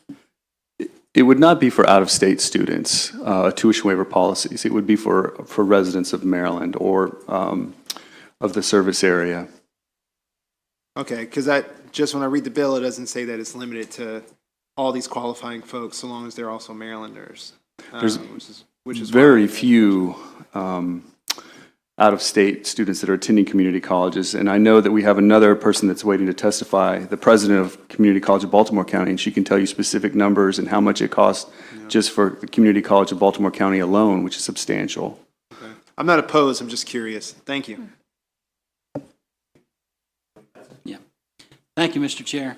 It would not be for out-of-state students, tuition waiver policies. It would be for residents of Maryland or of the service area. Okay, because just when I read the bill, it doesn't say that it's limited to all these qualifying folks, so long as they're also Marylanders. There's which is very few out-of-state students that are attending community colleges, and I know that we have another person that's waiting to testify, the president of Community College of Baltimore County, and she can tell you specific numbers and how much it costs just for the Community College of Baltimore County alone, which is substantial. Okay. I'm not opposed, I'm just curious. Thank you. Thank you, Mr. Chair.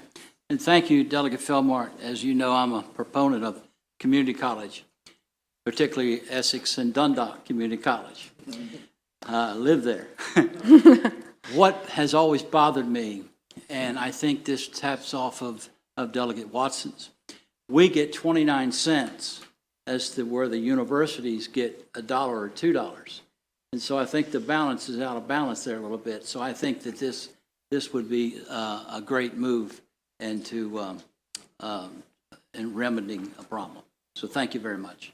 And thank you, Delegate Philmart. As you know, I'm a proponent of community college, particularly Essex and Dundalk Community College. I live there. What has always bothered me, and I think this taps off of Delegate Watson's, we get 29 cents as to where the universities get $1 or $2. And so I think the balance is out of balance there a little bit. So I think that this would be a great move into in remedying a problem. So thank you very much.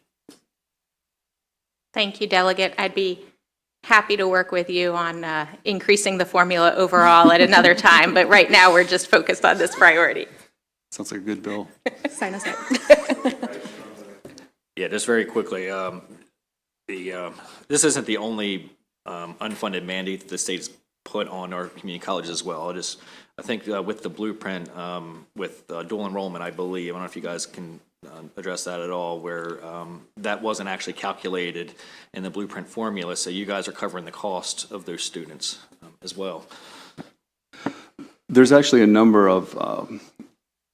Thank you, Delegate. I'd be happy to work with you on increasing the formula overall at another time, but right now we're just focused on this priority. Sounds like a good bill. Sign us up. Yeah, just very quickly, this isn't the only unfunded mandate that the state's put on our community colleges as well. I think with the blueprint, with dual enrollment, I believe, I don't know if you guys can address that at all, where that wasn't actually calculated in the blueprint formula, so you guys are covering the cost of those students as well. There's actually a number of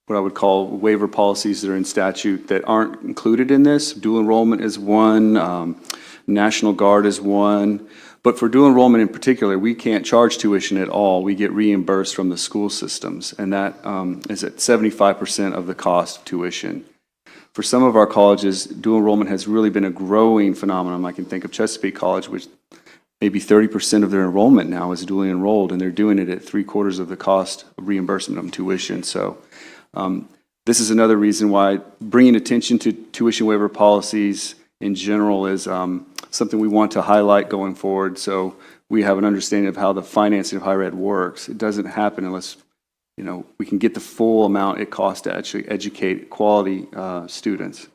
what I would call waiver policies that are in statute that aren't included in this. Dual enrollment is one, National Guard is one. But for dual enrollment in particular, we can't charge tuition at all. We get reimbursed from the school systems, and that is at 75% of the cost of tuition. For some of our colleges, dual enrollment has really been a growing phenomenon. I can think of Chesapeake College, which maybe 30% of their enrollment now is dually enrolled, and they're doing it at 3/4 of the cost of reimbursement of tuition. So this is another reason why bringing attention to tuition waiver policies in general is something we want to highlight going forward, so we have an understanding of how the financing of higher ed works. It doesn't happen unless we can get the full amount it costs to actually educate quality students.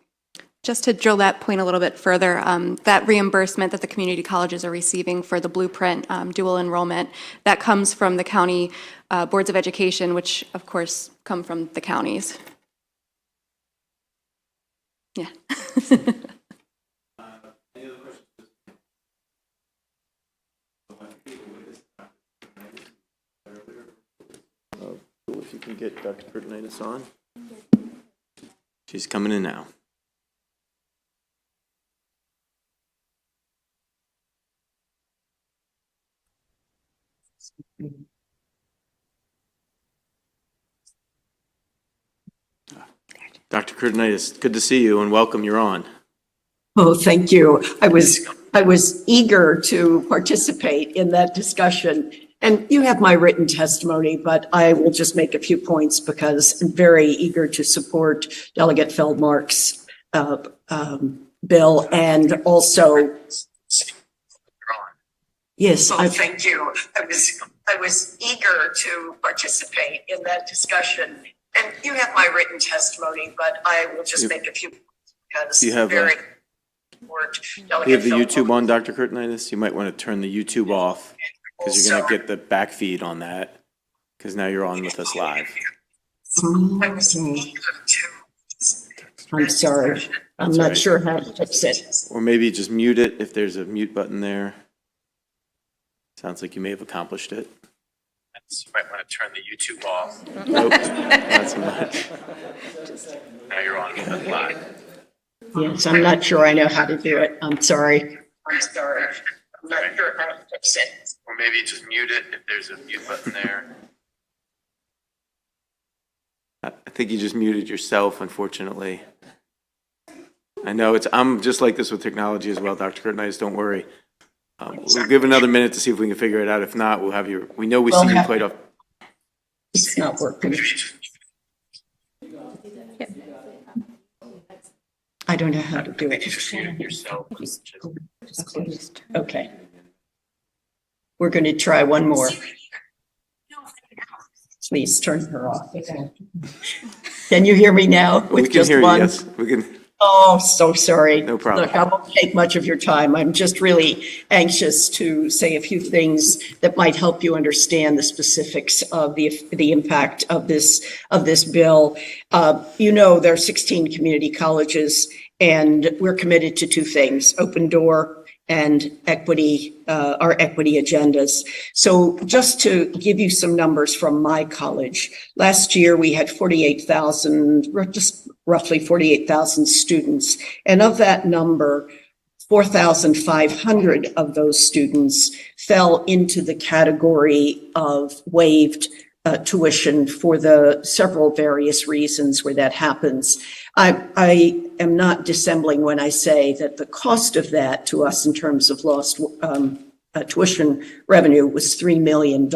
Just to drill that point a little bit further, that reimbursement that the community colleges are receiving for the Blueprint dual enrollment, that comes from the county boards of education, which of course come from the counties. Yeah. If you can get Dr. Kurtenitis on. She's coming in now. Dr. Kurtenitis, good to see you and welcome. You're on. Oh, thank you. I was eager to participate in that discussion. And you have my written testimony, but I will just make a few points because I'm very eager to support Delegate Feldmark's bill and also. Yes, thank you. I was eager to participate in that discussion. And you have my written testimony, but I will just make a few points because you have very you have the YouTube on, Dr. Kurtenitis? You might want to turn the YouTube off because you're going to get the back feed on that because now you're on with us live. I'm sorry. I'm not sure how to fix it. Or maybe just mute it if there's a mute button there. Sounds like you may have accomplished it. You might want to turn the YouTube off. Nope, not so much. Now you're on with us live. Yes, I'm not sure I know how to do it. I'm sorry. I'm sorry. I'm not sure how to fix it. Or maybe just mute it if there's a mute button there. I think you just muted yourself, unfortunately. I know I'm just like this with technology as well, Dr. Kurtenitis, don't worry. We'll give another minute to see if we can figure it out. If not, we'll have you, we know we see you quite often. It's not working. I don't know how to do it. Yourself. Okay. We're going to try one more. Please turn her off. Can you hear me now? We can hear you, yes. We can. Oh, so sorry. No problem. Look, I won't take much of your time. I'm just really anxious to say a few things that might help you understand the specifics of the impact of this bill. There are 16 community colleges, and we're committed to two things: open door and equity, our equity agendas. So just to give you some numbers from my college, last year we had 48,000, just roughly 48,000 students. And of that number, 4,500 of those students fell into the category of waived tuition for the several various reasons where that happens. I am not dissembling when I say that the cost of that to us in terms of lost tuition revenue was $3 million.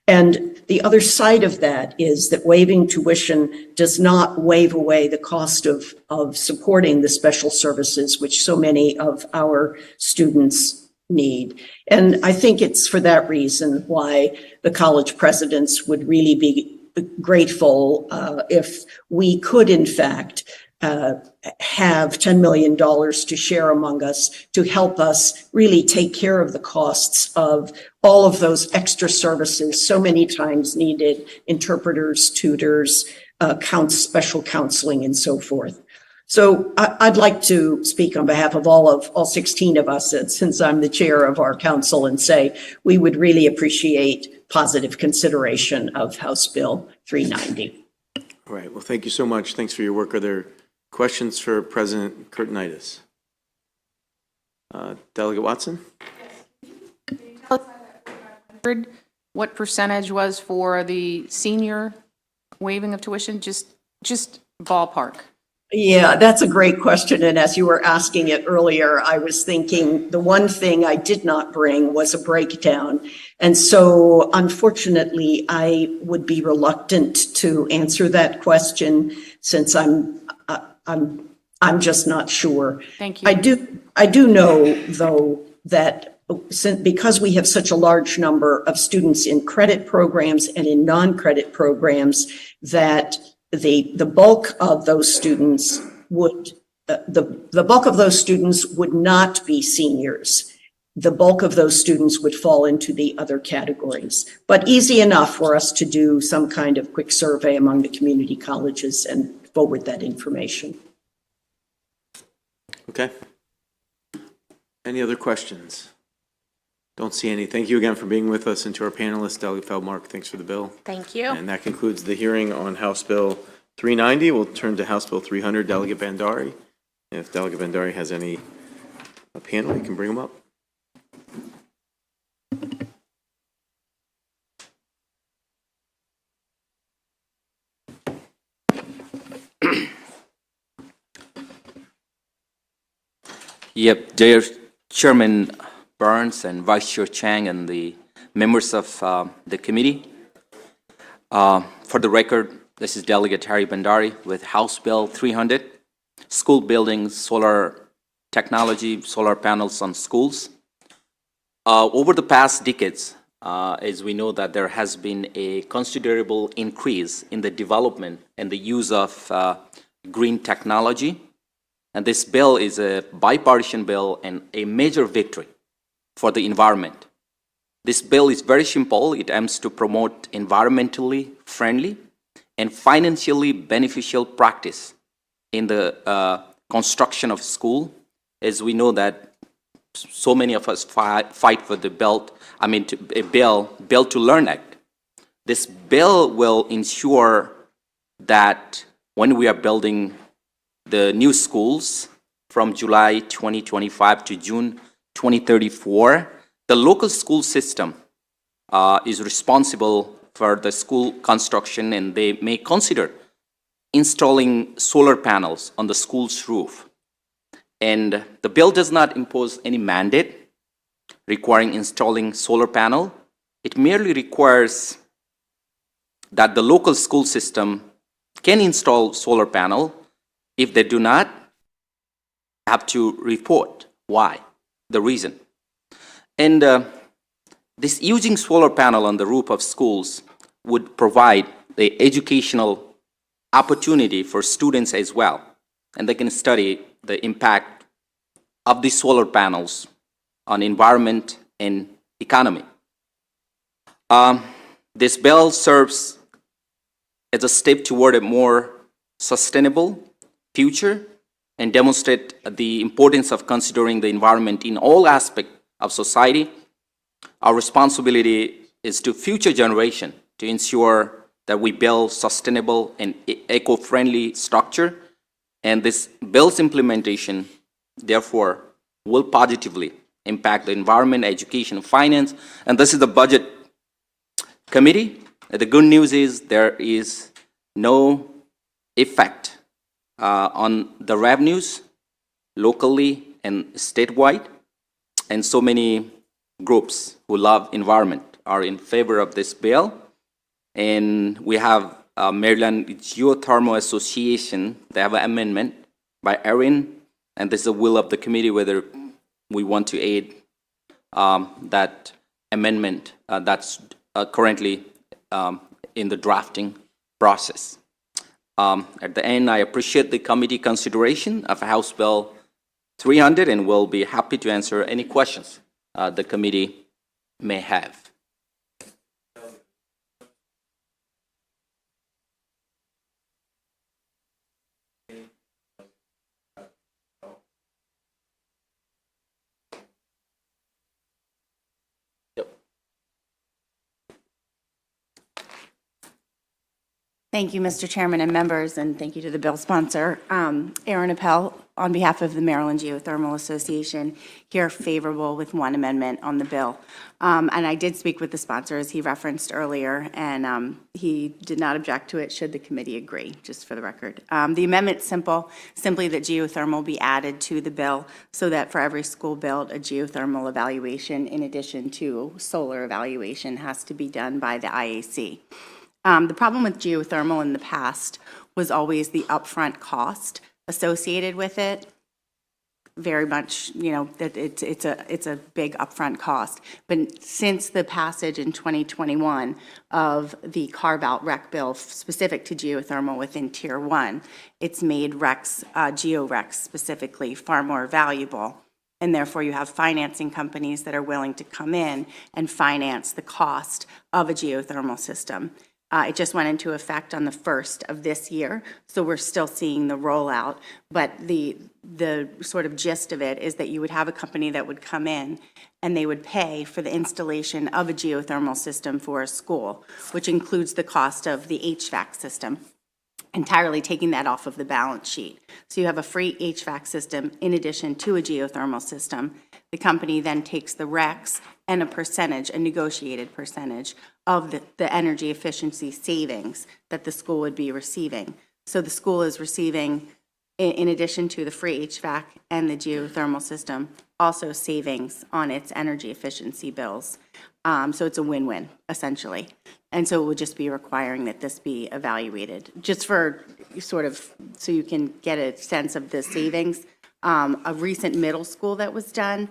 And the other side of that is that waiving tuition does not waive away the cost of supporting the special services, which so many of our students need. And I think it's for that reason why the college presidents would really be grateful if we could, in fact, have $10 million to share among us to help us really take care of the costs of all of those extra services so many times needed: interpreters, tutors, special counseling, and so forth. So I'd like to speak on behalf of all 16 of us, since I'm the chair of our council, and say we would really appreciate positive consideration of House Bill 390. All right, well, thank you so much. Thanks for your work. Are there questions for President Kurtenitis? Delegate Watson? What percentage was for the senior waiving of tuition? Just ballpark. Yeah, that's a great question. And as you were asking it earlier, I was thinking the one thing I did not bring was a breakdown. And so unfortunately, I would be reluctant to answer that question since I'm just not sure. Thank you. I do know, though, that because we have such a large number of students in credit programs and in non-credit programs, that the bulk of those students would the bulk of those students would not be seniors. The bulk of those students would fall into the other categories. But easy enough for us to do some kind of quick survey among the community colleges and forward that information. Okay. Any other questions? Don't see any. Thank you again for being with us, and to our panelists, Delegate Feldmark, thanks for the bill. Thank you. And that concludes the hearing on House Bill 390. We'll turn to House Bill 300, Delegate Bandari. If Delegate Bandari has any panel, you can bring them up. Yep, dear Chairman Burns and Vice Chair Chang and the members of the committee. For the record, this is Delegate Harry Bandari with House Bill 300, School Buildings, Solar Technology, Solar Panels on Schools. Over the past decades, as we know that there has been a considerable increase in the development and the use of green technology. And this bill is a bipartisan bill and a major victory for the environment. This bill is very simple. It aims to promote environmentally friendly and financially beneficial practice in the construction of school. As we know that so many of us fight for the bill to Learn Act. This bill will ensure that when we are building the new schools from July 2025 to June 2034, the local school system is responsible for the school construction, and they may consider installing solar panels on the school's roof. And the bill does not impose any mandate requiring installing solar panel. It merely requires that the local school system can install solar panel. If they do not, have to report why, the reason. And this using solar panel on the roof of schools would provide the educational opportunity for students as well. And they can study the impact of the solar panels on environment and economy. This bill serves as a step toward a more sustainable future and demonstrate the importance of considering the environment in all aspects of society. Our responsibility is to future generation to ensure that we build sustainable and eco-friendly structure, and this bill's implementation, therefore, will positively impact the environment, education, finance, and this is the budget committee. The good news is there is no effect on the revenues locally and statewide, and so many groups who love environment are in favor of this bill. And we have Maryland Geothermal Association. They have an amendment by Erin, and this is the will of the committee whether we want to aid that amendment that's currently in the drafting process. At the end, I appreciate the committee consideration of House Bill 300 and will be happy to answer any questions the committee may have. Thank you, Mr. Chairman and members, and thank you to the bill sponsor. Erin Appel, on behalf of the Maryland Geothermal Association, here favorable with one amendment on the bill. And I did speak with the sponsor, as he referenced earlier, and he did not object to it should the committee agree, just for the record. The amendment's simple, simply that geothermal be added to the bill so that for every school built, a geothermal evaluation in addition to solar evaluation has to be done by the IAC. The problem with geothermal in the past was always the upfront cost associated with it. very much, that it's a big upfront cost. But since the passage in 2021 of the carve-out rec bill specific to geothermal within Tier 1, it's made recs, georecs specifically, far more valuable. And therefore, you have financing companies that are willing to come in and finance the cost of a geothermal system. It just went into effect on the 1st of this year, so we're still seeing the rollout. But the sort of gist of it is that you would have a company that would come in and they would pay for the installation of a geothermal system for a school, which includes the cost of the HVAC system, entirely taking that off of the balance sheet. So you have a free HVAC system in addition to a geothermal system. The company then takes the recs and a percentage, a negotiated percentage, of the energy efficiency savings that the school would be receiving. So the school is receiving, in addition to the free HVAC and the geothermal system, also savings on its energy efficiency bills. So it's a win-win, essentially. And so it would just be requiring that this be evaluated, just for sort of, so you can get a sense of the savings. A recent middle school that was done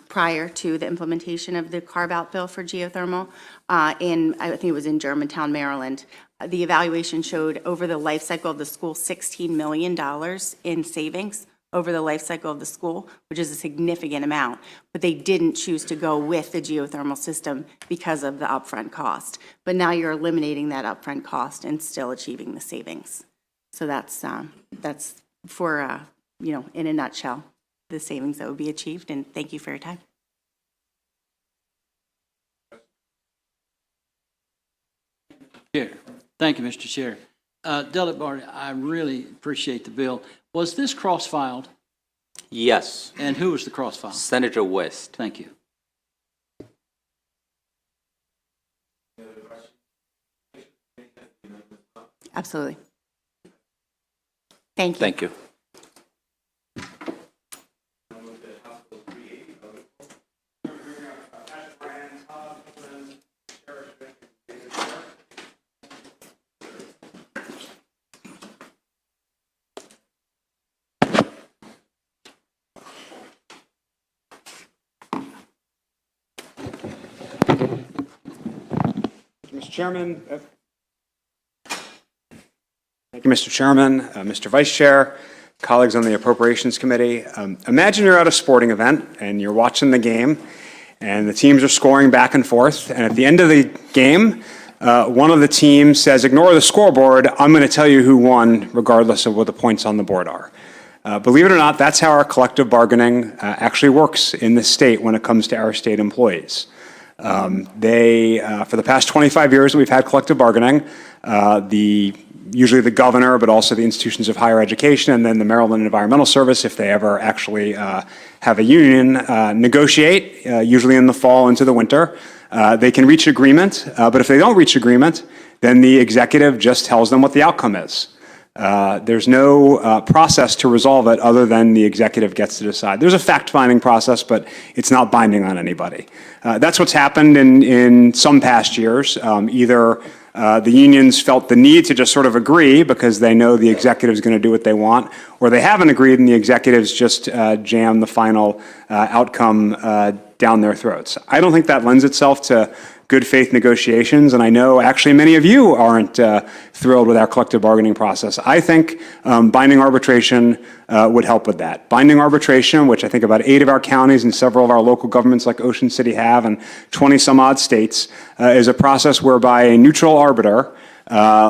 prior to the implementation of the carve-out bill for geothermal, I think it was in Germantown, Maryland. The evaluation showed over the life cycle of the school $16 million in savings over the life cycle of the school, which is a significant amount, but they didn't choose to go with the geothermal system because of the upfront cost. But now you're eliminating that upfront cost and still achieving the savings. So that's for, in a nutshell, the savings that would be achieved, and thank you for your time. Chair. Thank you, Mr. Chair. Delegate Barty, I really appreciate the bill. Was this cross-filed? Yes. And who was the cross-file? Senator West. Thank you. Absolutely. Thank you. Thank you. Mr. Chairman. Thank you, Mr. Chairman, Mr. Vice Chair, colleagues on the Appropriations Committee. Imagine you're at a sporting event and you're watching the game and the teams are scoring back and forth, and at the end of the game, one of the teams says, ignore the scoreboard, I'm going to tell you who won regardless of what the points on the board are. Believe it or not, that's how our collective bargaining actually works in this state when it comes to our state employees. For the past 25 years we've had collective bargaining, usually the governor, but also the institutions of higher education, and then the Maryland Environmental Service, if they ever actually have a union, negotiate, usually in the fall into the winter. They can reach agreement, but if they don't reach agreement, then the executive just tells them what the outcome is. There's no process to resolve it other than the executive gets to decide. There's a fact-finding process, but it's not binding on anybody. That's what's happened in some past years. Either the unions felt the need to just sort of agree because they know the executive's going to do what they want, or they haven't agreed and the executives just jam the final outcome down their throats. I don't think that lends itself to good faith negotiations, and I know actually many of you aren't thrilled with our collective bargaining process. I think binding arbitration would help with that. Binding arbitration, which I think about 8 of our counties and several of our local governments like Ocean City have, and 20 some odd states, is a process whereby a neutral arbiter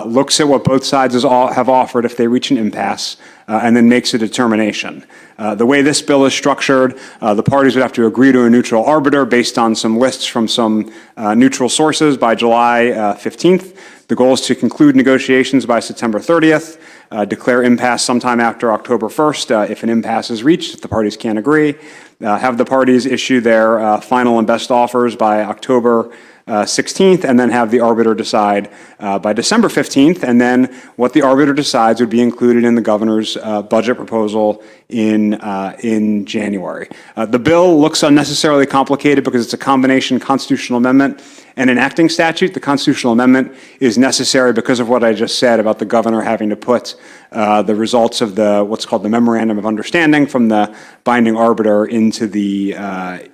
looks at what both sides have offered if they reach an impasse, and then makes a determination. The way this bill is structured, the parties would have to agree to a neutral arbiter based on some lists from some neutral sources by July 15th. The goal is to conclude negotiations by September 30th, declare impasse sometime after October 1st if an impasse is reached, if the parties can't agree, have the parties issue their final and best offers by October 16th, and then have the arbiter decide by December 15th, and then what the arbiter decides would be included in the governor's budget proposal in January. The bill looks unnecessarily complicated because it's a combination constitutional amendment and enacting statute. The constitutional amendment is necessary because of what I just said about the governor having to put the results of what's called the memorandum of understanding from the binding arbiter into their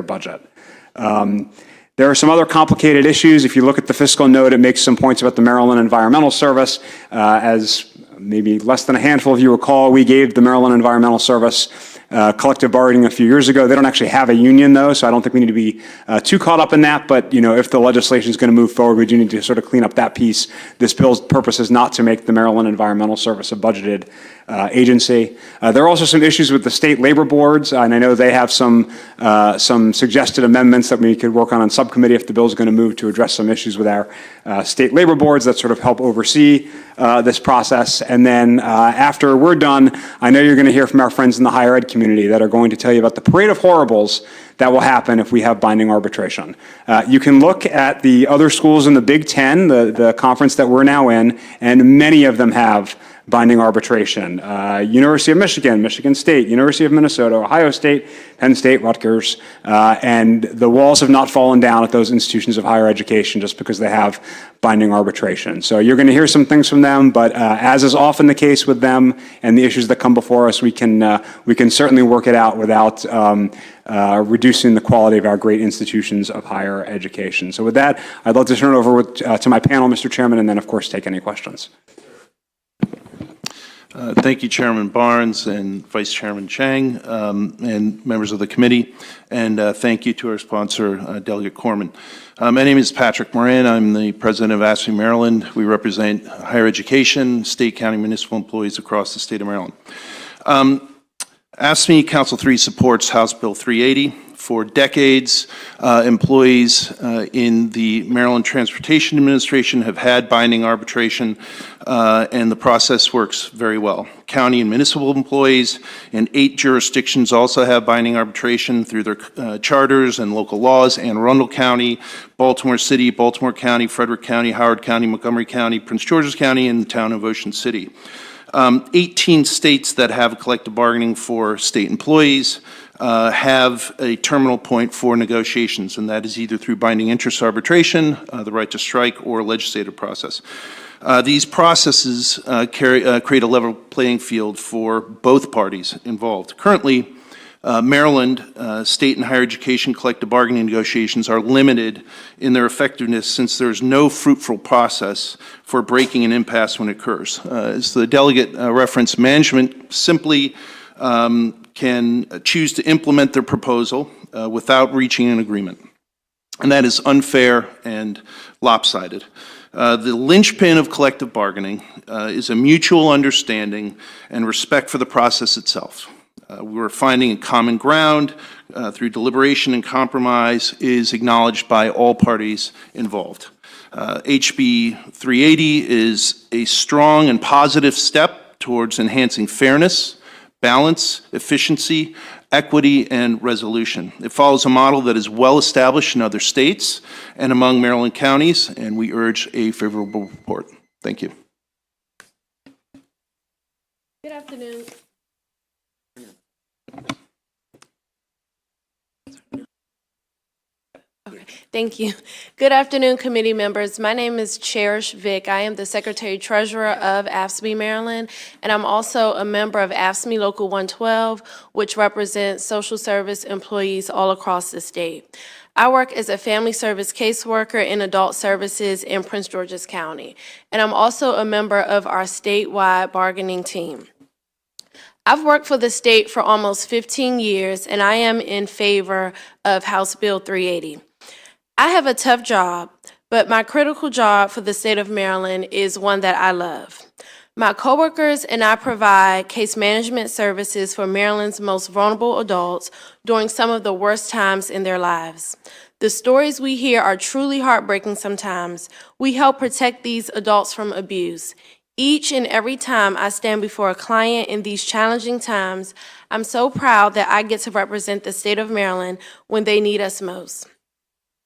budget. There are some other complicated issues. If you look at the fiscal note, it makes some points about the Maryland Environmental Service. As maybe less than a handful of you recall, we gave the Maryland Environmental Service collective bargaining a few years ago. They don't actually have a union, though, so I don't think we need to be too caught up in that. But, if the legislation is going to move forward, we do need to sort of clean up that piece. This bill's purpose is not to make the Maryland Environmental Service a budgeted agency. There are also some issues with the state labor boards, and I know they have some suggested amendments that we could work on subcommittee if the bill is going to move to address some issues with our state labor boards that sort of help oversee this process. And then after we're done, I know you're going to hear from our friends in the higher ed community that are going to tell you about the parade of horribles that will happen if we have binding arbitration. You can look at the other schools in the Big Ten, the conference that we're now in, and many of them have binding arbitration. University of Michigan, Michigan State, University of Minnesota, Ohio State, Penn State, Rutgers, and the walls have not fallen down at those institutions of higher education just because they have binding arbitration. So you're going to hear some things from them, but as is often the case with them and the issues that come before us, we can certainly work it out without reducing the quality of our great institutions of higher education. So with that, I'd love to turn it over to my panel, Mr. Chairman, and then, of course, take any questions. Thank you, Chairman Barnes and Vice Chairman Chang, and members of the committee, and thank you to our sponsor, Delegate Corman. My name is Patrick Moran. I'm the president of AFSCME Maryland. We represent higher education, state, county, municipal employees across the state of Maryland. AFSCME Council 3 supports House Bill 380. For decades, employees in the Maryland Transportation Administration have had binding arbitration, and the process works very well. County and municipal employees in 8 jurisdictions also have binding arbitration through their charters and local laws: Anne Arundel County, Baltimore City, Baltimore County, Frederick County, Howard County, Montgomery County, Prince George's County, and the town of Ocean City. 18 states that have collective bargaining for state employees have a terminal point for negotiations, and that is either through binding interest arbitration, the right to strike, or legislative process. These processes create a level playing field for both parties involved. Currently, Maryland state and higher education collective bargaining negotiations are limited in their effectiveness since there is no fruitful process for breaking an impasse when it occurs. As the delegate referenced, management simply can choose to implement their proposal without reaching an agreement. And that is unfair and lopsided. The linchpin of collective bargaining is a mutual understanding and respect for the process itself. We're finding a common ground through deliberation and compromise is acknowledged by all parties involved. HB 380 is a strong and positive step towards enhancing fairness, balance, efficiency, equity, and resolution. It follows a model that is well established in other states and among Maryland counties, and we urge a favorable report. Thank you. Good afternoon. Okay, thank you. Good afternoon, committee members. My name is Cherish Vick. I am the Secretary Treasurer of AFSCME Maryland, and I'm also a member of AFSCME Local 112, which represents social service employees all across the state. I work as a family service caseworker in adult services in Prince George's County, and I'm also a member of our statewide bargaining team. I've worked for the state for almost 15 years, and I am in favor of House Bill 380. I have a tough job, but my critical job for the state of Maryland is one that I love. My coworkers and I provide case management services for Maryland's most vulnerable adults during some of the worst times in their lives. The stories we hear are truly heartbreaking sometimes. We help protect these adults from abuse. Each and every time I stand before a client in these challenging times, I'm so proud that I get to represent the state of Maryland when they need us most.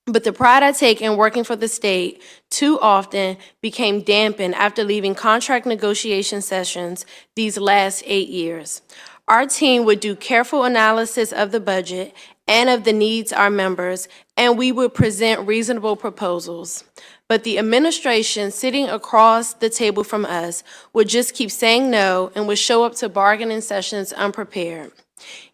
But the pride I take in working for the state too often became dampened after leaving contract negotiation sessions these last 8 years. Our team would do careful analysis of the budget and of the needs of our members, and we would present reasonable proposals. But the administration sitting across the table from us would just keep saying no and would show up to bargaining sessions unprepared.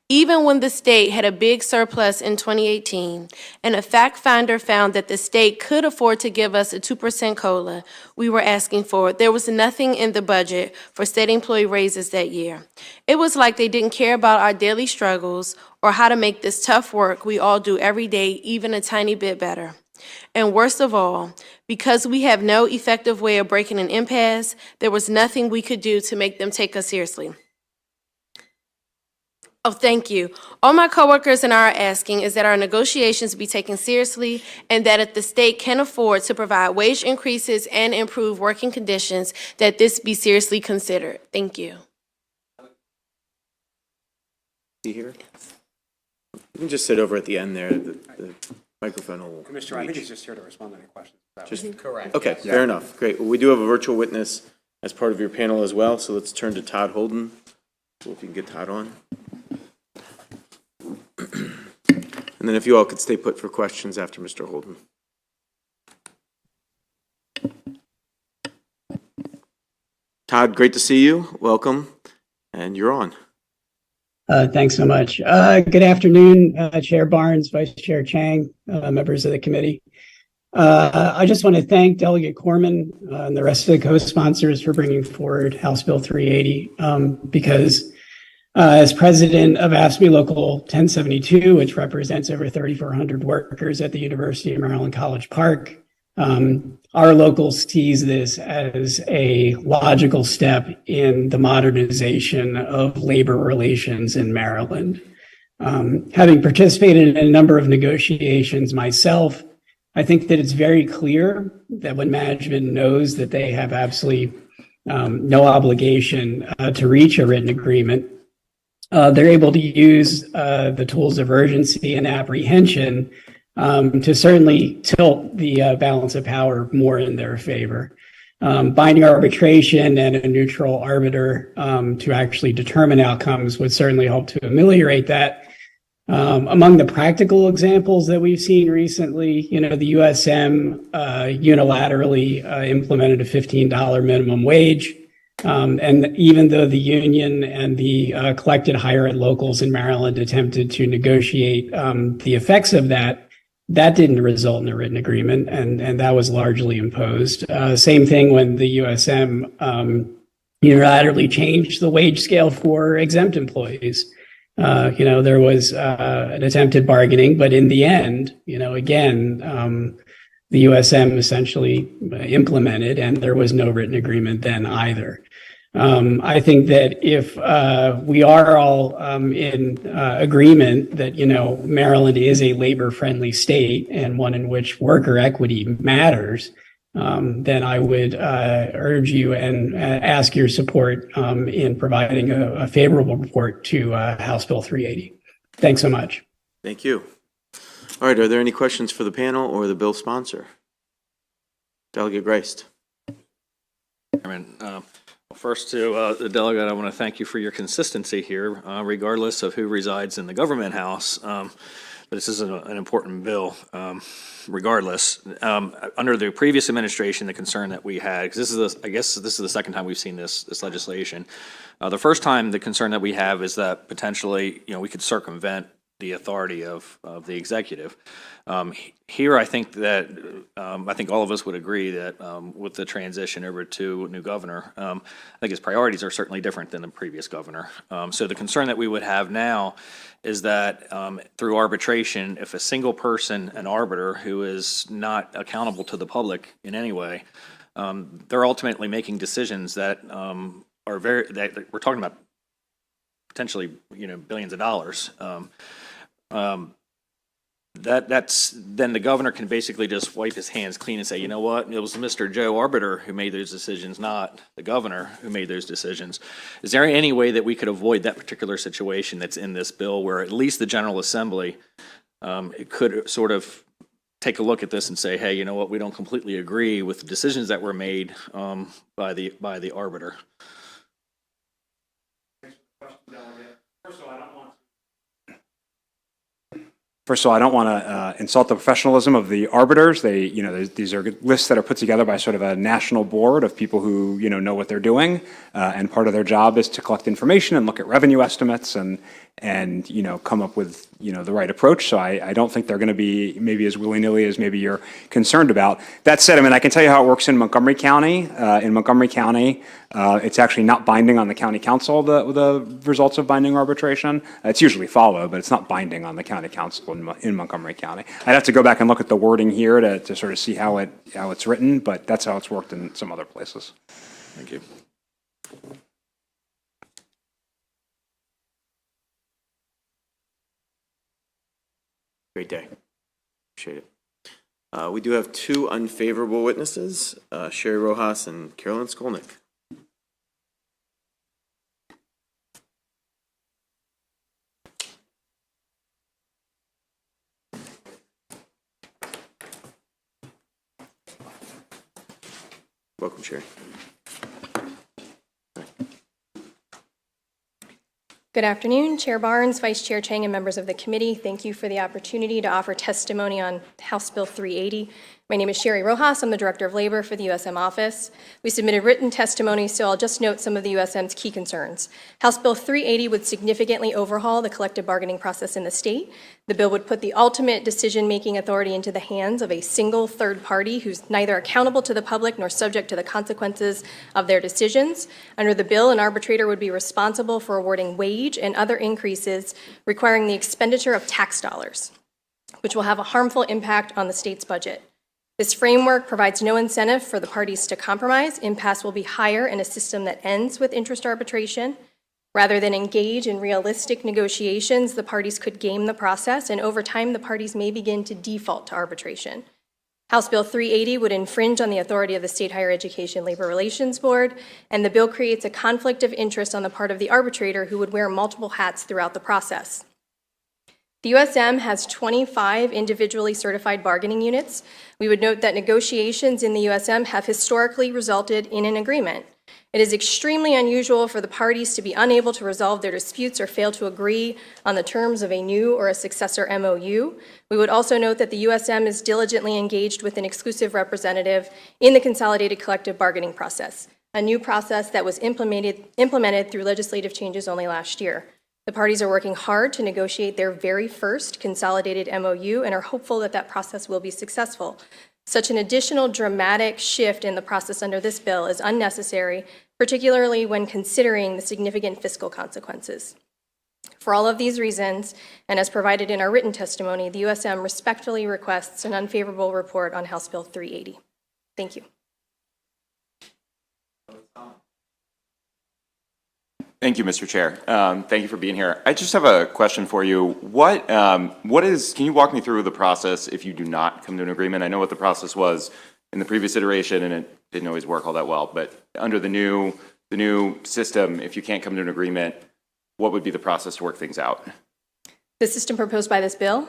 Even when the state had a big surplus in 2018, and a fact finder found that the state could afford to give us a 2% COLA we were asking for, there was nothing in the budget for state employee raises that year. It was like they didn't care about our daily struggles or how to make this tough work we all do every day even a tiny bit better. And worst of all, because we have no effective way of breaking an impasse, there was nothing we could do to make them take us seriously. Oh, thank you. All my coworkers and I are asking is that our negotiations be taken seriously and that if the state can afford to provide wage increases and improve working conditions, that this be seriously considered. Thank you. Be here? You can just sit over at the end there. The microphone will Commissioner, I think he's just here to respond to any questions. Just correct. Okay, fair enough. Great. Well, we do have a virtual witness as part of your panel as well, so let's turn to Todd Holden. So if you can get Todd on. And then if you all could stay put for questions after Mr. Holden. Todd, great to see you. Welcome. And you're on. Thanks so much. Good afternoon, Chair Barnes, Vice Chair Chang, members of the committee. I just want to thank Delegate Corman and the rest of the co-sponsors for bringing forward House Bill 380 because as president of AFSCME Local 1072, which represents over 3,400 workers at the University of Maryland College Park, our local sees this as a logical step in the modernization of labor relations in Maryland. Having participated in a number of negotiations myself, I think that it's very clear that when management knows that they have absolutely no obligation to reach a written agreement, they're able to use the tools of urgency and apprehension to certainly tilt the balance of power more in their favor. Binding arbitration and a neutral arbiter to actually determine outcomes would certainly help to ameliorate that. Among the practical examples that we've seen recently, the USM unilaterally implemented a $15 minimum wage. And even though the union and the collected higher ed locals in Maryland attempted to negotiate the effects of that, that didn't result in a written agreement, and that was largely imposed. Same thing when the USM unilaterally changed the wage scale for exempt employees. There was an attempted bargaining, but in the end, again, the USM essentially implemented, and there was no written agreement then either. I think that if we are all in agreement that, Maryland is a labor-friendly state and one in which worker equity matters, then I would urge you and ask your support in providing a favorable report to House Bill 380. Thanks so much. Thank you. All right, are there any questions for the panel or the bill sponsor? Delegate Grist. First to the delegate, I want to thank you for your consistency here, regardless of who resides in the government house. But this is an important bill, regardless. Under the previous administration, the concern that we had, because I guess this is the second time we've seen this legislation. The first time, the concern that we have is that potentially, we could circumvent the authority of the executive. Here, I think that I think all of us would agree that with the transition over to a new governor, I think his priorities are certainly different than the previous governor. So the concern that we would have now is that through arbitration, if a single person, an arbiter who is not accountable to the public in any way, they're ultimately making decisions that are that we're talking about potentially billions of dollars. That's then the governor can basically just wipe his hands clean and say, you know what, it was Mr. Joe Arbiter who made those decisions, not the governor who made those decisions. Is there any way that we could avoid that particular situation that's in this bill where at least the General Assembly it could sort of take a look at this and say, hey, you know what, we don't completely agree with the decisions that were made by the arbiter. First of all, I don't want to insult the professionalism of the arbiters. They, these are lists that are put together by sort of a national board of people who, know what they're doing. And part of their job is to collect information and look at revenue estimates and come up with, the right approach. So I don't think they're going to be maybe as willy-nilly as maybe you're concerned about. That said, I can tell you how it works in Montgomery County. In Montgomery County, it's actually not binding on the county council, the results of binding arbitration. It's usually followed, but it's not binding on the county council in Montgomery County. I'd have to go back and look at the wording here to sort of see how it's written, but that's how it's worked in some other places. Thank you. Great day. Appreciate it. We do have two unfavorable witnesses, Sherry Rojas and Carolyn Skolnick. Welcome, Sherry. Good afternoon, Chair Barnes, Vice Chair Chang, and members of the committee. Thank you for the opportunity to offer testimony on House Bill 380. My name is Sherry Rojas. I'm the Director of Labor for the USM office. We submitted written testimony, so I'll just note some of the USM's key concerns. House Bill 380 would significantly overhaul the collective bargaining process in the state. The bill would put the ultimate decision-making authority into the hands of a single third party who's neither accountable to the public nor subject to the consequences of their decisions. Under the bill, an arbitrator would be responsible for awarding wage and other increases requiring the expenditure of tax dollars, which will have a harmful impact on the state's budget. This framework provides no incentive for the parties to compromise. Impasse will be higher in a system that ends with interest arbitration. Rather than engage in realistic negotiations, the parties could game the process, and over time, the parties may begin to default to arbitration. House Bill 380 would infringe on the authority of the State Higher Education Labor Relations Board, and the bill creates a conflict of interest on the part of the arbitrator who would wear multiple hats throughout the process. The USM has 25 individually certified bargaining units. We would note that negotiations in the USM have historically resulted in an agreement. It is extremely unusual for the parties to be unable to resolve their disputes or fail to agree on the terms of a new or a successor MOU. We would also note that the USM is diligently engaged with an exclusive representative in the consolidated collective bargaining process, a new process that was implemented through legislative changes only last year. The parties are working hard to negotiate their very first consolidated MOU and are hopeful that that process will be successful. Such an additional dramatic shift in the process under this bill is unnecessary, particularly when considering the significant fiscal consequences. For all of these reasons, and as provided in our written testimony, the USM respectfully requests an unfavorable report on House Bill 380. Thank you. Thank you, Mr. Chair. Thank you for being here. I just have a question for you. Can you walk me through the process if you do not come to an agreement? I know what the process was in the previous iteration, and it didn't always work all that well. But under the new system, if you can't come to an agreement, what would be the process to work things out? The system proposed by this bill?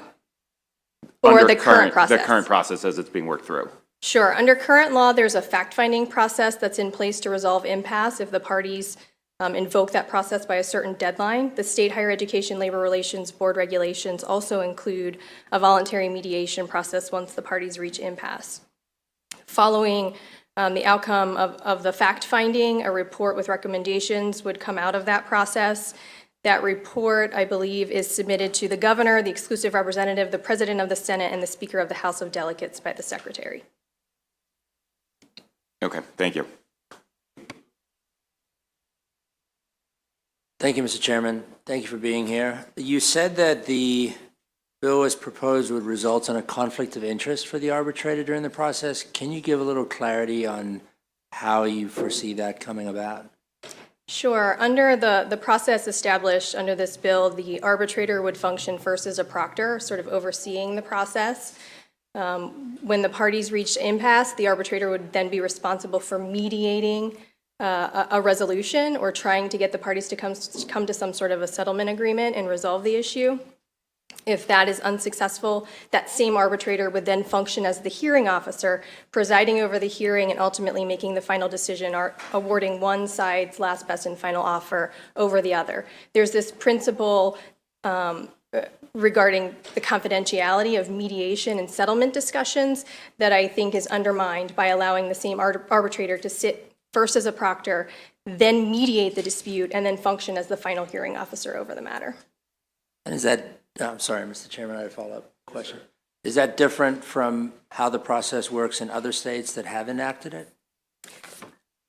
Or Under the current process? The current process as it's being worked through. Sure. Under current law, there's a fact-finding process that's in place to resolve impasse if the parties invoke that process by a certain deadline. The State Higher Education Labor Relations Board regulations also include a voluntary mediation process once the parties reach impasse. Following the outcome of the fact-finding, a report with recommendations would come out of that process. That report, I believe, is submitted to the governor, the exclusive representative, the president of the Senate, and the Speaker of the House of Delegates by the secretary. Okay, thank you. Thank you, Mr. Chairman. Thank you for being here. You said that the bill as proposed would result in a conflict of interest for the arbitrator during the process. Can you give a little clarity on how you foresee that coming about? Sure. Under the process established under this bill, the arbitrator would function first as a proctor, sort of overseeing the process. When the parties reached impasse, the arbitrator would then be responsible for mediating a resolution or trying to get the parties to come to some sort of a settlement agreement and resolve the issue. If that is unsuccessful, that same arbitrator would then function as the hearing officer, presiding over the hearing and ultimately making the final decision, or awarding one side's last, best, and final offer over the other. There's this principle regarding the confidentiality of mediation and settlement discussions that I think is undermined by allowing the same arbitrator to sit first as a proctor, then mediate the dispute, and then function as the final hearing officer over the matter. And is that, I'm sorry, Mr. Chairman, I had a follow-up question. Is that different from how the process works in other states that have enacted it?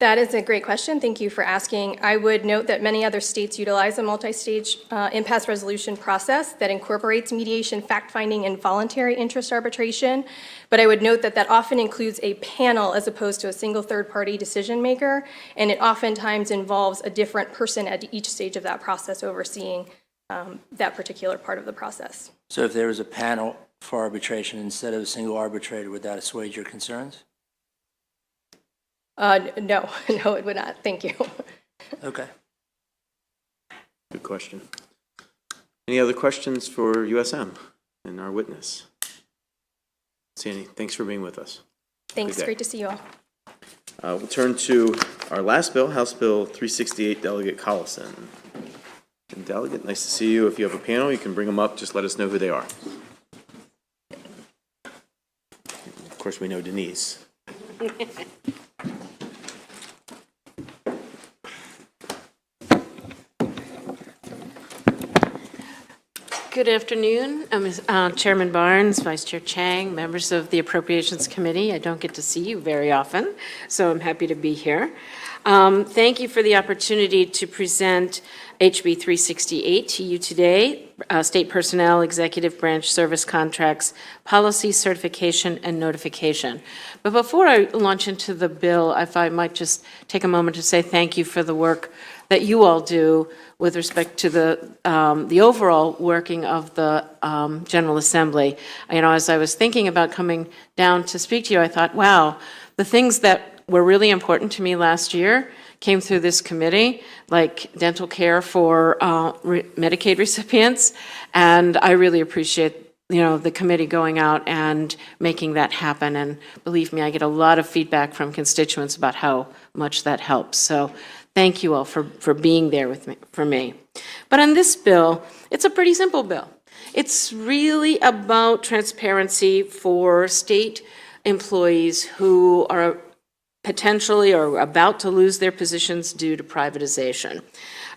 That is a great question. Thank you for asking. I would note that many other states utilize a multi-stage impasse resolution process that incorporates mediation, fact-finding, and voluntary interest arbitration. But I would note that that often includes a panel as opposed to a single third-party decision maker, and it oftentimes involves a different person at each stage of that process overseeing that particular part of the process. So if there was a panel for arbitration instead of a single arbitrator, would that assuage your concerns? No, no, it would not. Thank you. Okay. Good question. Any other questions for USM and our witness? Sandy, thanks for being with us. Thanks. Great to see you all. We'll turn to our last bill, House Bill 368, Delegate Collison. And Delegate, nice to see you. If you have a panel, you can bring them up. Just let us know who they are. Of course, we know Denise. Good afternoon. I'm Chairman Barnes, Vice Chair Chang, members of the Appropriations Committee. I don't get to see you very often, so I'm happy to be here. Thank you for the opportunity to present HB 368 to you today, State Personnel Executive Branch Service Contracts, Policy Certification and Notification. But before I launch into the bill, if I might just take a moment to say thank you for the work that you all do with respect to the overall working of the General Assembly. You know, as I was thinking about coming down to speak to you, I thought, wow, the things that were really important to me last year came through this committee, like dental care for Medicaid recipients, and I really appreciate the committee going out and making that happen. And believe me, I get a lot of feedback from constituents about how much that helps. So thank you all for being there with me, for me. But on this bill, it's a pretty simple bill. It's really about transparency for state employees who are potentially or about to lose their positions due to privatization.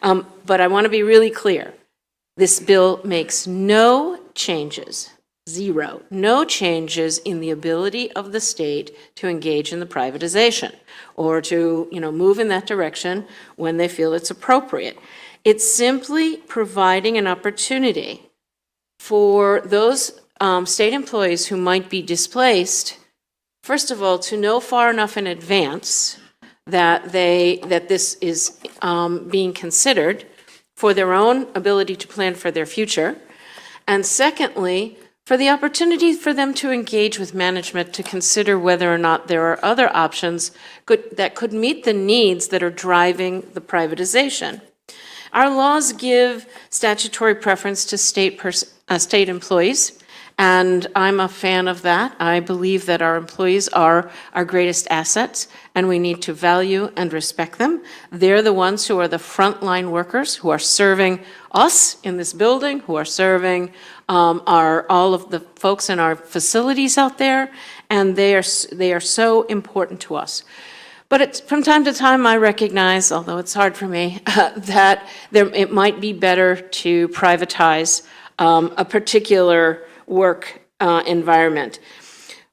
But I want to be really clear. This bill makes no changes, zero, no changes in the ability of the state to engage in the privatization or to, move in that direction when they feel it's appropriate. It's simply providing an opportunity for those state employees who might be displaced, first of all, to know far enough in advance that this is being considered for their own ability to plan for their future, and secondly, for the opportunity for them to engage with management to consider whether or not there are other options that could meet the needs that are driving the privatization. Our laws give statutory preference to state employees, and I'm a fan of that. I believe that our employees are our greatest assets, and we need to value and respect them. They're the ones who are the frontline workers, who are serving us in this building, who are serving all of the folks in our facilities out there, and they are so important to us. But from time to time, I recognize, although it's hard for me, that it might be better to privatize a particular work environment.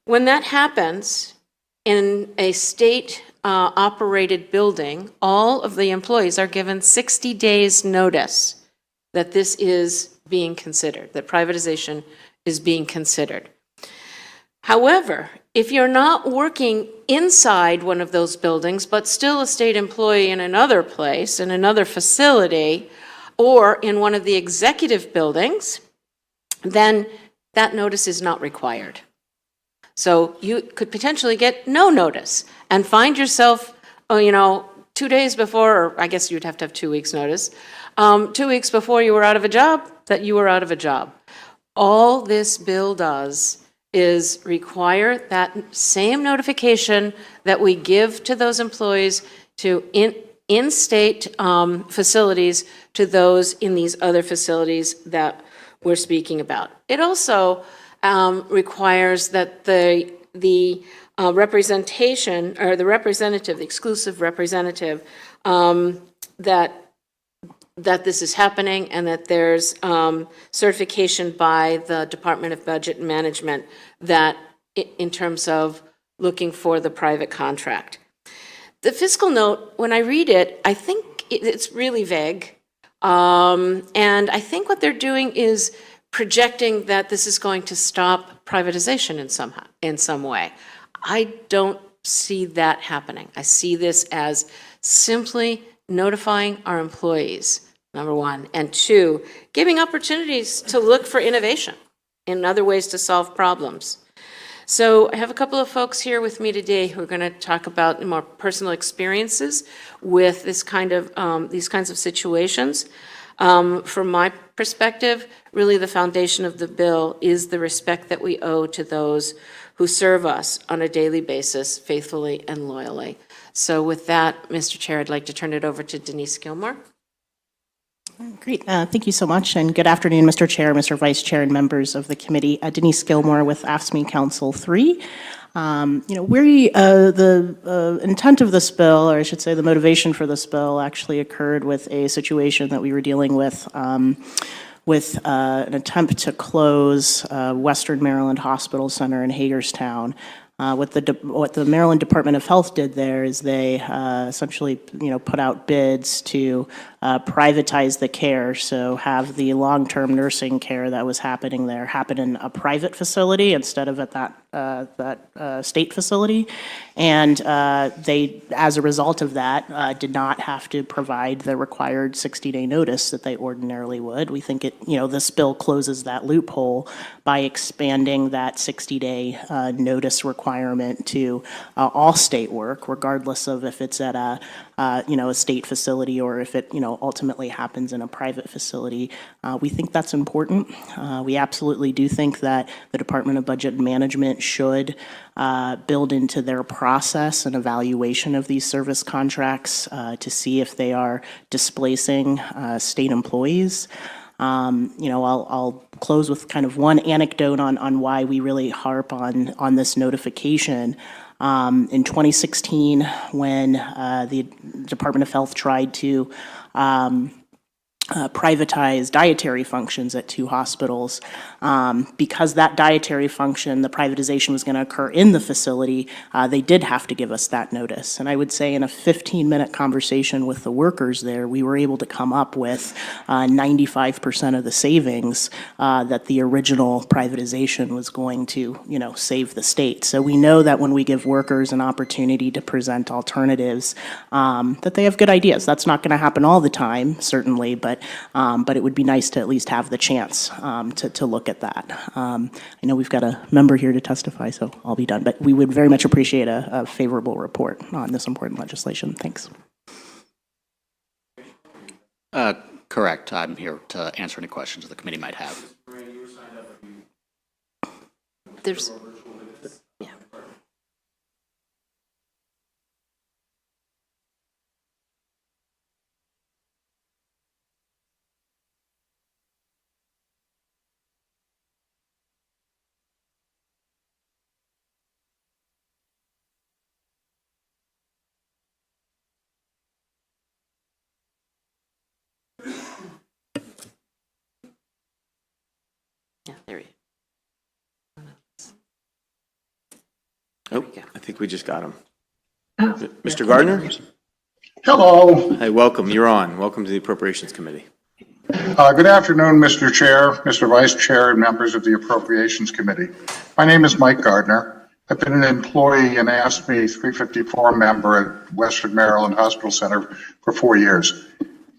When that happens in a state-operated building, all of the employees are given 60 days notice that this is being considered, that privatization is being considered. However, if you're not working inside one of those buildings, but still a state employee in another place, in another facility, or in one of the executive buildings, then that notice is not required. So you could potentially get no notice and find yourself, 2 days before, or I guess you'd have to have 2 weeks notice, 2 weeks before you were out of a job, that you were out of a job. All this bill does is require that same notification that we give to those employees to in-state facilities to those in these other facilities that we're speaking about. It also requires that the representation, or the representative, the exclusive representative, that this is happening and that there's certification by the Department of Budget and Management that in terms of looking for the private contract. The fiscal note, when I read it, I think it's really vague. And I think what they're doing is projecting that this is going to stop privatization in some way. I don't see that happening. I see this as simply notifying our employees, number one, and two, giving opportunities to look for innovation and other ways to solve problems. So I have a couple of folks here with me today who are going to talk about more personal experiences with this kind of these kinds of situations. From my perspective, really the foundation of the bill is the respect that we owe to those who serve us on a daily basis faithfully and loyally. So with that, Mr. Chair, I'd like to turn it over to Denise Gilmore. Great. Thank you so much, and good afternoon, Mr. Chair, Mr. Vice Chair, and members of the committee. Denise Gilmore with AFSCME Council 3. The intent of this bill, or I should say the motivation for this bill, actually occurred with a situation that we were dealing with an attempt to close Western Maryland Hospital Center in Hagerstown. What the Maryland Department of Health did there is they essentially, put out bids to privatize the care, so have the long-term nursing care that was happening there happen in a private facility instead of at that state facility. And they, as a result of that, did not have to provide the required 60-day notice that they ordinarily would. We think this bill closes that loophole by expanding that 60-day notice requirement to all state work, regardless of if it's at a state facility or if it ultimately happens in a private facility. We think that's important. We absolutely do think that the Department of Budget and Management should build into their process an evaluation of these service contracts to see if they are displacing state employees. I'll close with kind of one anecdote on why we really harp on this notification. In 2016, when the Department of Health tried to privatize dietary functions at 2 hospitals. Because that dietary function, the privatization was going to occur in the facility, they did have to give us that notice. And I would say in a 15-minute conversation with the workers there, we were able to come up with 95% of the savings that the original privatization was going to, save the state. So we know that when we give workers an opportunity to present alternatives, that they have good ideas. That's not going to happen all the time, certainly, but it would be nice to at least have the chance to look at that. I know we've got a member here to testify, so I'll be done. But we would very much appreciate a favorable report on this important legislation. Thanks. Correct. I'm here to answer any questions the committee might have. There's. Yeah, there we go. Oh, I think we just got him. Mr. Gardner? Hello. Hey, welcome. You're on. Welcome to the Appropriations Committee. Good afternoon, Mr. Chair, Mr. Vice Chair, and members of the Appropriations Committee. My name is Mike Gardner. I've been an employee and AFSCME 354 member at Western Maryland Hospital Center for 4 years.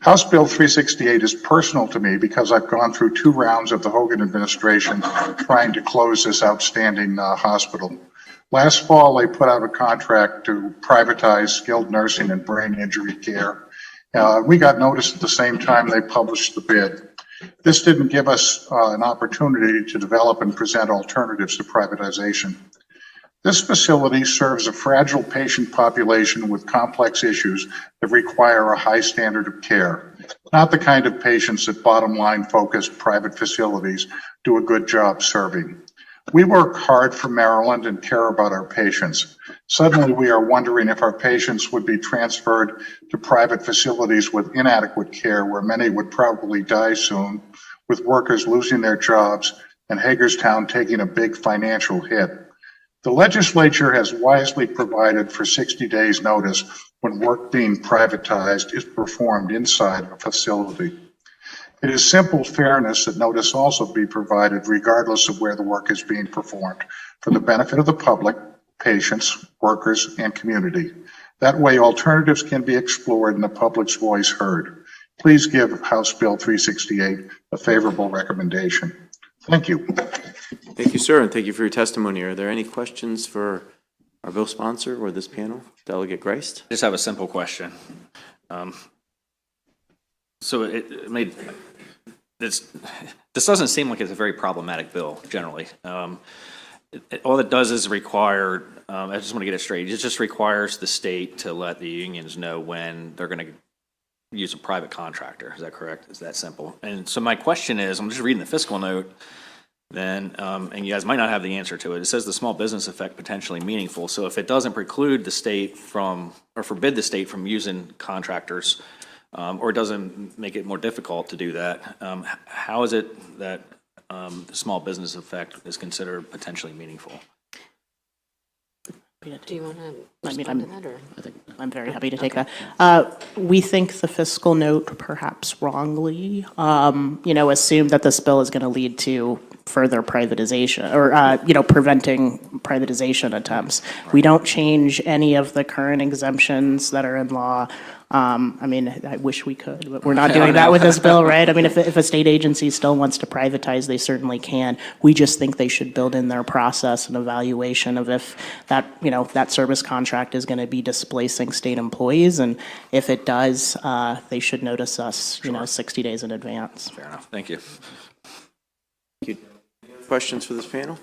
House Bill 368 is personal to me because I've gone through 2 rounds of the Hogan administration trying to close this outstanding hospital. Last fall, they put out a contract to privatize skilled nursing and brain injury care. We got notice at the same time they published the bid. This didn't give us an opportunity to develop and present alternatives to privatization. This facility serves a fragile patient population with complex issues that require a high standard of care, not the kind of patients that bottom-line focused private facilities do a good job serving. We work hard for Maryland and care about our patients. Suddenly, we are wondering if our patients would be transferred to private facilities with inadequate care where many would probably die soon, with workers losing their jobs and Hagerstown taking a big financial hit. The legislature has wisely provided for 60 days notice when work being privatized is performed inside a facility. It is simple fairness that notice also be provided regardless of where the work is being performed for the benefit of the public, patients, workers, and community. That way, alternatives can be explored and the public's voice heard. Please give House Bill 368 a favorable recommendation. Thank you. Thank you, sir, and thank you for your testimony. Are there any questions for our bill sponsor or this panel? Delegate Grist? I just have a simple question. So this doesn't seem like it's a very problematic bill, generally. All it does is require, I just want to get it straight, it just requires the state to let the unions know when they're going to use a private contractor. Is that correct? Is that simple? And so my question is, I'm just reading the fiscal note, then, and you guys might not have the answer to it. It says the small business effect potentially meaningful. So if it doesn't preclude the state from, or forbid the state from using contractors, or it doesn't make it more difficult to do that, how is it that the small business effect is considered potentially meaningful? Do you want to respond to that, or? I'm very happy to take that. We think the fiscal note, perhaps wrongly, assumed that this bill is going to lead to further privatization or, preventing privatization attempts. We don't change any of the current exemptions that are in law. I wish we could, but we're not doing that with this bill, right? If a state agency still wants to privatize, they certainly can. We just think they should build in their process an evaluation of if that, that service contract is going to be displacing state employees. And if it does, they should notice us, 60 days in advance. Fair enough. Thank you. Thank you. Questions for this panel?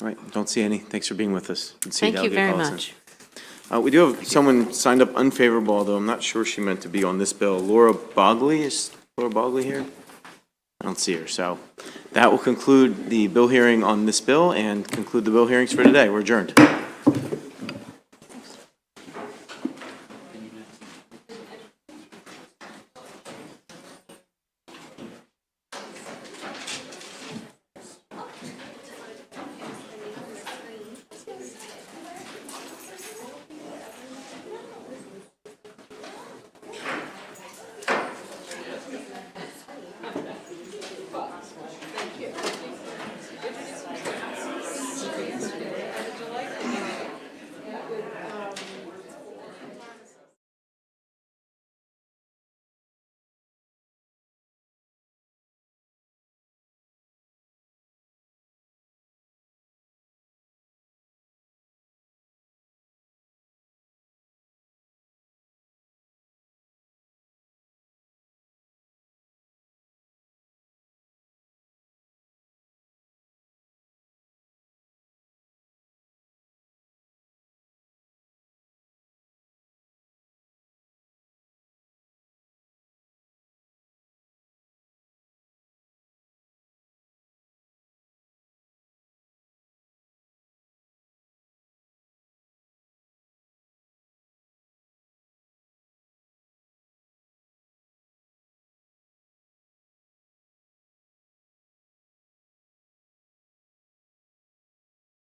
All right, don't see any. Thanks for being with us. Thank you very much. We do have someone signed up unfavorable, although I'm not sure she meant to be on this bill. Laura Bogley, is Laura Bogley here? I don't see her, so that will conclude the bill hearing on this bill and conclude the bill hearings for today. We're adjourned.